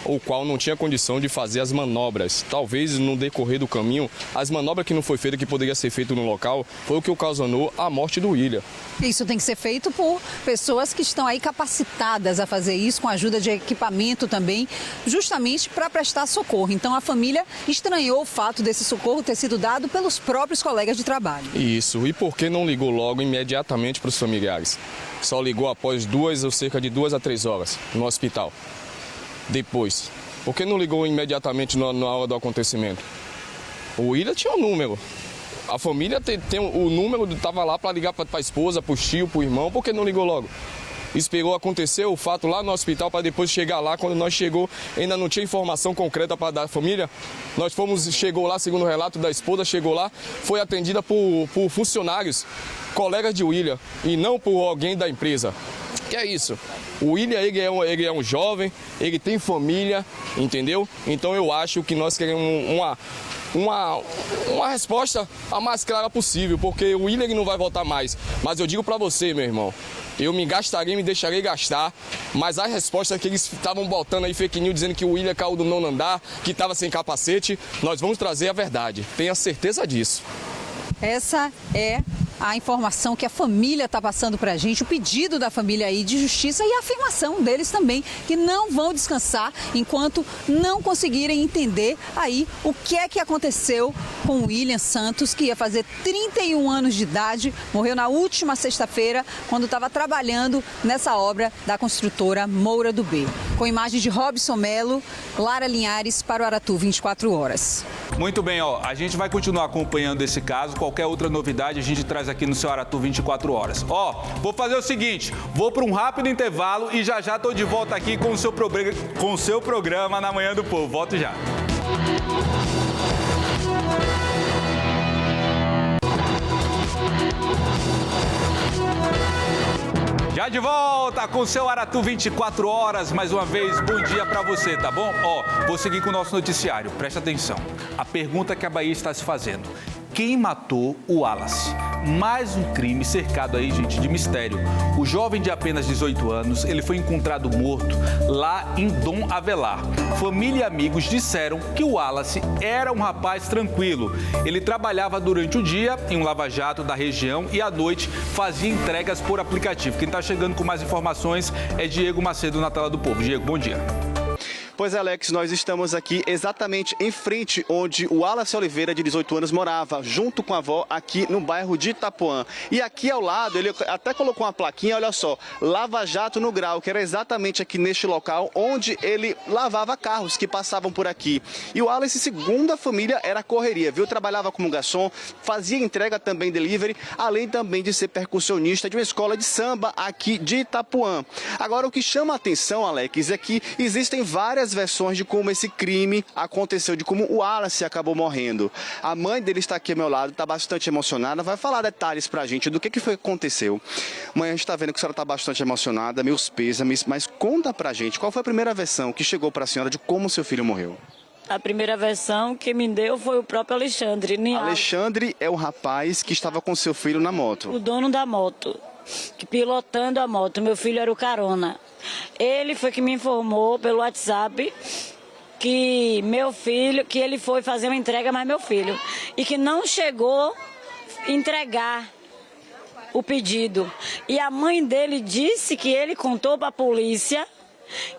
o qual não tinha condição de fazer as manobras. Talvez no decorrer do caminho, as manobras que não foi feita, que poderia ser feito no local, foi o que ocasionou a morte do William. Isso tem que ser feito por pessoas que estão aí capacitadas a fazer isso, com a ajuda de equipamento também, justamente para prestar socorro. Então a família estranhou o fato desse socorro ter sido dado pelos próprios colegas de trabalho. Isso, e por que não ligou logo imediatamente para os familiares? Só ligou após cerca de 2 a 3 horas no hospital. Depois, por que não ligou imediatamente na hora do acontecimento? O William tinha um número. A família tem o número, estava lá para ligar para a esposa, para o tio, para o irmão. Por que não ligou logo? Esperou acontecer o fato lá no hospital para depois chegar lá. Quando nós chegou, ainda não tinha informação concreta para dar à família. Chegou lá, segundo o relato da esposa, chegou lá, foi atendida por funcionários, colegas de William, e não por alguém da empresa. Que é isso? O William, ele é um jovem, ele tem família, entendeu? Então eu acho que nós queremos uma resposta a mais clara possível, porque o William não vai voltar mais. Mas eu digo pra você, meu irmão, eu me gastaria, me deixarei gastar, mas a resposta que eles estavam botando aí, fake news, dizendo que o William caiu do 9º andar, que estava sem capacete, nós vamos trazer a verdade. Tenha certeza disso. Essa é a informação que a família está passando para a gente, o pedido da família aí de justiça e a afirmação deles também, que não vão descansar enquanto não conseguirem entender aí o que é que aconteceu com o William Santos, que ia fazer 31 anos de idade, morreu na última sexta-feira, quando estava trabalhando nessa obra da construtora Moura do B. Com imagens de Robson Melo, Lara Linhares para o Aratu 24 horas. Muito bem, a gente vai continuar acompanhando esse caso. Qualquer outra novidade a gente traz aqui no seu Aratu 24 horas. Vou fazer o seguinte, vou para um rápido intervalo e já estou de volta aqui com o seu programa na Manhã do Povo. Volto já. Já de volta com o seu Aratu 24 horas. Mais uma vez, bom dia pra você, tá bom? Ó, vou seguir com o nosso noticiário. Presta atenção. A pergunta que a Bahia está se fazendo. Quem matou o Wallace? Mais um crime cercado aí, gente, de mistério. O jovem de apenas 18 anos, ele foi encontrado morto lá em Dom Avelar. Família e amigos disseram que o Wallace era um rapaz tranquilo. Ele trabalhava durante o dia em um lava-jato da região e à noite fazia entregas por aplicativo. Quem está chegando com mais informações é Diego Macedo na tela do Povo. Diego, bom dia. Pois é, Alex, nós estamos aqui exatamente em frente onde o Wallace Oliveira, de 18 anos, morava, junto com a avó, aqui no bairro de Itapuã. E aqui ao lado, ele até colocou uma plaquinha, olha só, Lava Jato no Grau, que era exatamente aqui neste local onde ele lavava carros que passavam por aqui. E o Wallace, segundo a família, era correria, viu? Trabalhava como garçom, fazia entrega também delivery, além também de ser percussionista de uma escola de samba aqui de Itapuã. Agora, o que chama a atenção, Alex, é que existem várias versões de como esse crime aconteceu, de como o Wallace acabou morrendo. A mãe dele está aqui ao meu lado, está bastante emocionada, vai falar detalhes pra gente do que foi que aconteceu. Mãe, a gente está vendo que a senhora está bastante emocionada, meus pêsames, mas conta pra gente, qual foi a primeira versão que chegou pra senhora de como seu filho morreu? A primeira versão que me deu foi o próprio Alexandre. Alexandre é o rapaz que estava com seu filho na moto. O dono da moto, que pilotando a moto. Meu filho era o carona. Ele foi que me informou pelo WhatsApp que meu filho, que ele foi fazer uma entrega, mas meu filho, e que não chegou a entregar o pedido. E a mãe dele disse que ele contou para a polícia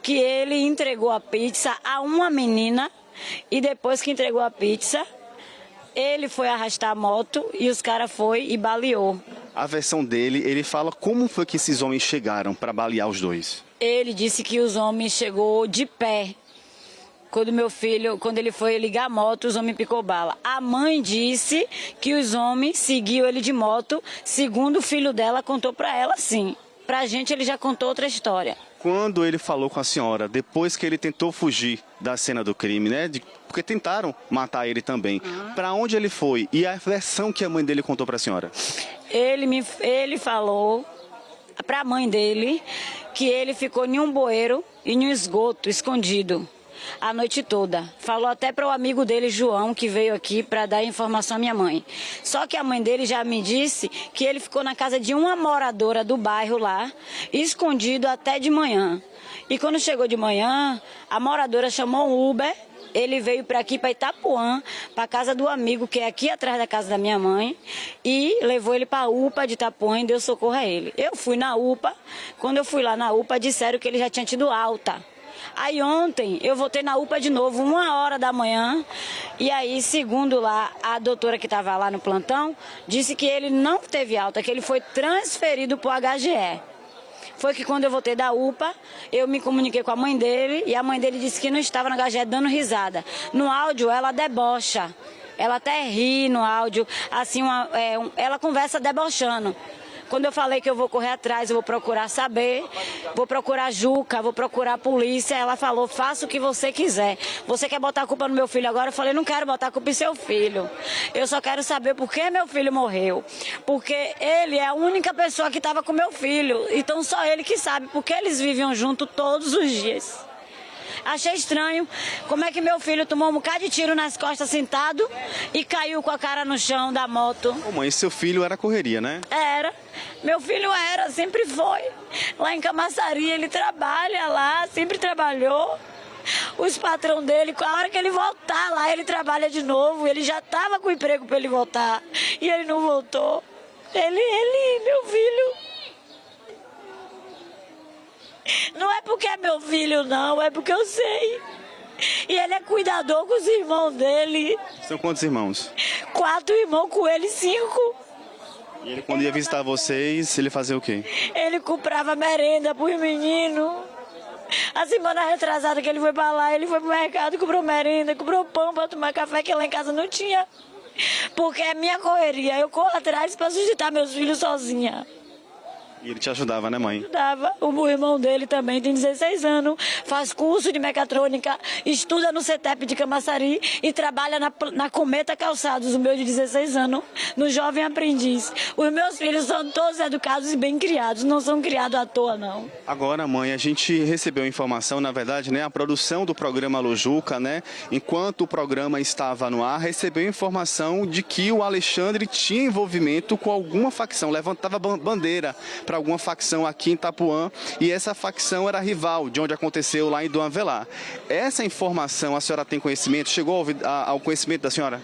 que ele entregou a pizza a uma menina e depois que entregou a pizza, ele foi arrastar a moto e os caras foi e baleou. A versão dele, ele fala como foi que esses homens chegaram para balear os dois. Ele disse que os homens chegou de pé. Quando meu filho, quando ele foi ligar a moto, os homens picou bala. A mãe disse que os homens seguiam ele de moto, segundo o filho dela contou para ela, sim. Pra gente ele já contou outra história. Quando ele falou com a senhora, depois que ele tentou fugir da cena do crime, né? Porque tentaram matar ele também. Para onde ele foi? E a versão que a mãe dele contou para a senhora? Ele falou para a mãe dele que ele ficou em um bueiro e em um esgoto escondido a noite toda. Falou até para o amigo dele, João, que veio aqui para dar informação à minha mãe. Só que a mãe dele já me disse que ele ficou na casa de uma moradora do bairro lá, escondido até de manhã. E quando chegou de manhã, a moradora chamou um Uber. Ele veio para aqui, para Itapuã, para a casa do amigo, que é aqui atrás da casa da minha mãe, e levou ele para a UPA de Itapuã e deu socorro a ele. Eu fui na UPA, quando eu fui lá na UPA, disseram que ele já tinha tido alta. Aí ontem eu voltei na UPA de novo, 1h da manhã, e aí, segundo lá, a doutora que estava lá no plantão, disse que ele não teve alta, que ele foi transferido para o HGE. Foi que quando eu voltei da UPA, eu me comuniquei com a mãe dele e a mãe dele disse que não estava no HGE dando risada. No áudio, ela debocha. Ela até ri no áudio, assim, ela conversa debochando. Quando eu falei que eu vou correr atrás, eu vou procurar saber, vou procurar Juca, vou procurar a polícia, ela falou, faça o que você quiser. Você quer botar a culpa no meu filho agora? Eu falei, não quero botar a culpa em seu filho. Eu só quero saber por que meu filho morreu. Porque ele é a única pessoa que estava com meu filho. Então só ele que sabe, porque eles viviam junto todos os dias. Achei estranho como é que meu filho tomou um bocado de tiro nas costas sentado e caiu com a cara no chão da moto. Ô mãe, seu filho era correria, né? Era. Meu filho era, sempre foi. Lá em Camaçari ele trabalha lá, sempre trabalhou. Os patrão dele, a hora que ele voltar lá, ele trabalha de novo. Ele já estava com emprego para ele voltar e ele não voltou. Meu filho... Não é porque é meu filho, não, é porque eu sei. E ele é cuidador com os irmãos dele. São quantos irmãos? 4 irmãos com ele, 5. E ele, quando ia visitar vocês, ele fazia o quê? Ele comprava merenda pros meninos. A semana retrasada que ele foi pra lá, ele foi pro mercado, comprou merenda, comprou pão pra tomar café, que lá em casa não tinha. Porque é minha correria, eu corro atrás pra sustentar meus filhos sozinha. E ele te ajudava, né, mãe? Ajudava. O irmão dele também tem 16 anos, faz curso de mecatrônica, estuda no CETEP de Camaçari e trabalha na Cometa Calçados, o meu de 16 anos, no Jovem Aprendiz. Os meus filhos são todos educados e bem criados, não são criados à toa, não. Agora, mãe, a gente recebeu informação, na verdade, né, a produção do programa Lojuca, né, enquanto o programa estava no ar, recebeu informação de que o Alexandre tinha envolvimento com alguma facção, levantava bandeira para alguma facção aqui em Itapuã, e essa facção era rival de onde aconteceu lá em Dom Avelar. Essa informação a senhora tem conhecimento? Chegou ao conhecimento da senhora?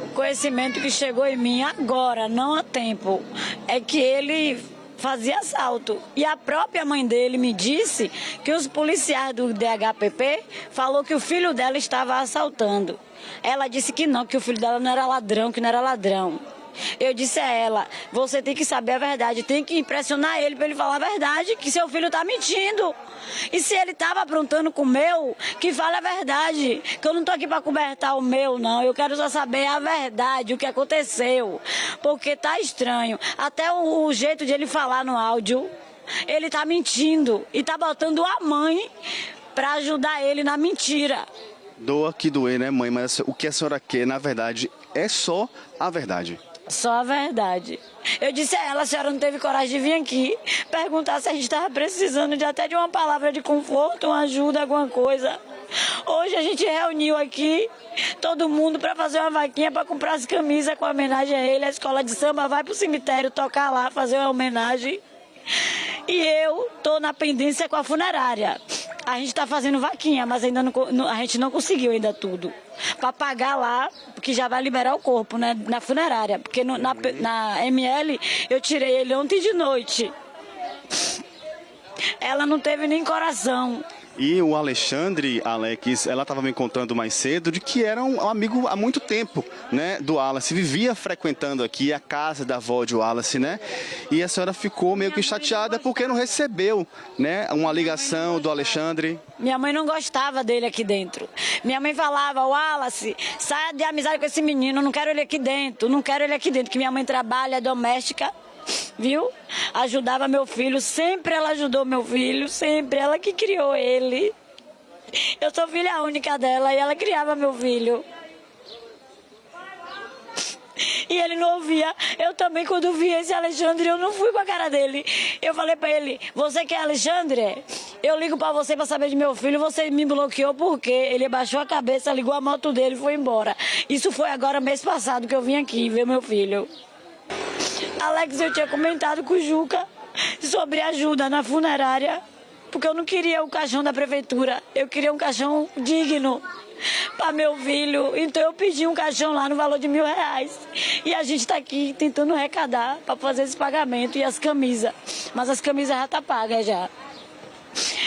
O conhecimento que chegou em mim agora, não há tempo, é que ele fazia assalto. E a própria mãe dele me disse que os policiais do DHPP falou que o filho dela estava assaltando. Ela disse que não, que o filho dela não era ladrão, que não era ladrão. Eu disse a ela, você tem que saber a verdade, tem que impressionar ele para ele falar a verdade, que seu filho está mentindo. E se ele estava aprontando com o meu, que fale a verdade, que eu não estou aqui para cobertar o meu, não. Eu quero só saber a verdade, o que aconteceu, porque tá estranho. Até o jeito de ele falar no áudio, ele está mentindo e está botando a mãe para ajudar ele na mentira. Doa que doer, né, mãe? Mas o que a senhora quer, na verdade, é só a verdade. Só a verdade. Eu disse a ela, a senhora não teve coragem de vir aqui perguntar se a gente estava precisando até de uma palavra de conforto, uma ajuda, alguma coisa. Hoje a gente reuniu aqui todo mundo para fazer uma vaquinha para comprar as camisas com homenagem a ele. A escola de samba vai pro cemitério tocar lá, fazer uma homenagem. E eu tô na pendência com a funerária. A gente está fazendo vaquinha, mas ainda a gente não conseguiu ainda tudo. Para pagar lá, porque já vai liberar o corpo, né, na funerária. Porque na ML eu tirei ele ontem de noite. Ela não teve nem coração. E o Alexandre, Alex, ela estava me contando mais cedo de que era um amigo há muito tempo, né, do Wallace. Vivia frequentando aqui a casa da avó de Wallace, né? E a senhora ficou meio que chateada porque não recebeu, né, uma ligação do Alexandre. Minha mãe não gostava dele aqui dentro. Minha mãe falava, Wallace, saia de amizade com esse menino, não quero ele aqui dentro, não quero ele aqui dentro, que minha mãe trabalha, é doméstica. Viu? Ajudava meu filho, sempre ela ajudou meu filho, sempre ela que criou ele. Eu sou filha única dela e ela criava meu filho. E ele não ouvia. Eu também, quando vi esse Alexandre, eu não fui com a cara dele. Eu falei pra ele, você que é Alexandre? Eu ligo pra você pra saber de meu filho, você me bloqueou por quê? Ele abaixou a cabeça, ligou a moto dele e foi embora. Isso foi agora, mês passado, que eu vim aqui ver meu filho. Alex, eu tinha comentado com o Juca sobre ajuda na funerária, porque eu não queria o caixão da prefeitura, eu queria um caixão digno para meu filho. Então eu pedi um caixão lá no valor de R$1.000. E a gente está aqui tentando arrecadar para fazer esse pagamento e as camisas. Mas as camisas já estão pagas já.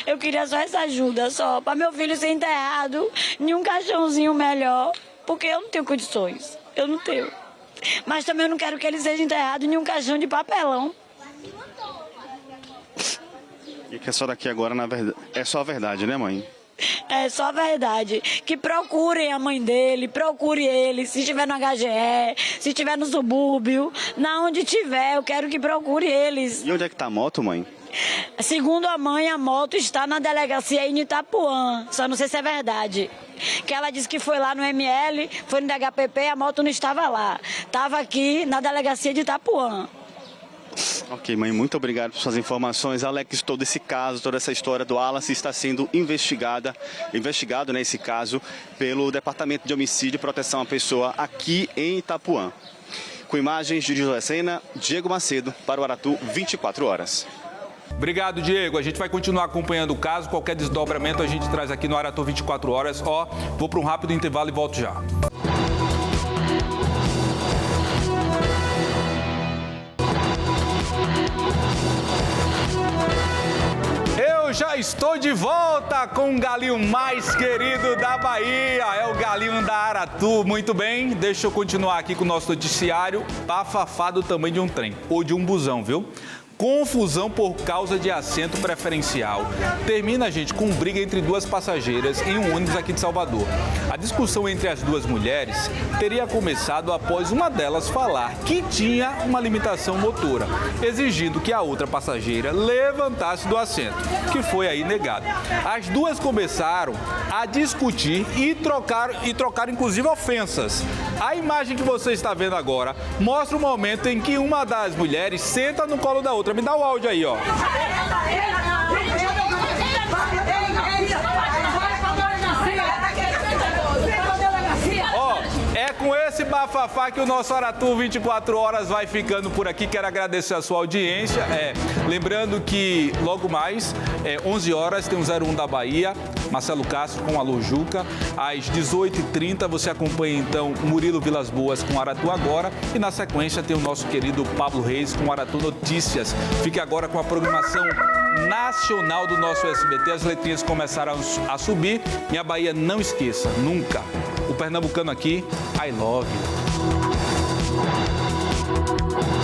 Eu queria só essa ajuda, só para meu filho ser enterrado em um caixãozinho melhor, porque eu não tenho condições, eu não tenho. Mas também eu não quero que ele seja enterrado em um caixão de papelão. E que a senhora aqui agora, na verdade, é só a verdade, né, mãe? É só a verdade. Que procurem a mãe dele, procure ele, se estiver no HGE, se estiver no subúrbio, na onde tiver, eu quero que procure eles. E onde é que tá a moto, mãe? Segundo a mãe, a moto está na delegacia em Itapuã, só não sei se é verdade. Que ela disse que foi lá no ML, foi no DHPP, a moto não estava lá. Estava aqui na delegacia de Itapuã. Ok, mãe, muito obrigado por suas informações. Alex, todo esse caso, toda essa história do Wallace está sendo investigado nesse caso pelo Departamento de Homicídio e Proteção à Pessoa aqui em Itapuã. Com imagens de José Sena, Diego Macedo, para o Aratu 24 horas. Obrigado, Diego. A gente vai continuar acompanhando o caso. Qualquer desdobramento a gente traz aqui no Aratu 24 horas. Vou para um rápido intervalo e volto já. Eu já estou de volta com o galinho mais querido da Bahia. É o galinho da Aratu. Muito bem, deixa eu continuar aqui com o nosso noticiário. Bafafá do tamanho de um trem ou de um busão, viu? Confusão por causa de assento preferencial. Termina, gente, com briga entre duas passageiras em um ônibus aqui de Salvador. A discussão entre as duas mulheres teria começado após uma delas falar que tinha uma limitação motora, exigindo que a outra passageira levantasse do assento, que foi aí negado. As duas começaram a discutir e trocaram inclusive ofensas. A imagem que você está vendo agora mostra o momento em que uma das mulheres senta no colo da outra. Me dá o áudio aí, ó. Ó, é com esse bafafá que o nosso Aratu 24 horas vai ficando por aqui. Quero agradecer a sua audiência. Lembrando que logo mais, 11 horas, tem o 01 da Bahia, Marcelo Castro com a Lujuca. Às 18h30 você acompanha então Murilo Vilas Boas com Aratu Agora. E na sequência tem o nosso querido Pablo Reis com Aratu Notícias. Fique agora com a programação nacional do nosso SBT. As letrinhas começaram a subir. E a Bahia, não esqueça, nunca. O pernambucano aqui, I love you.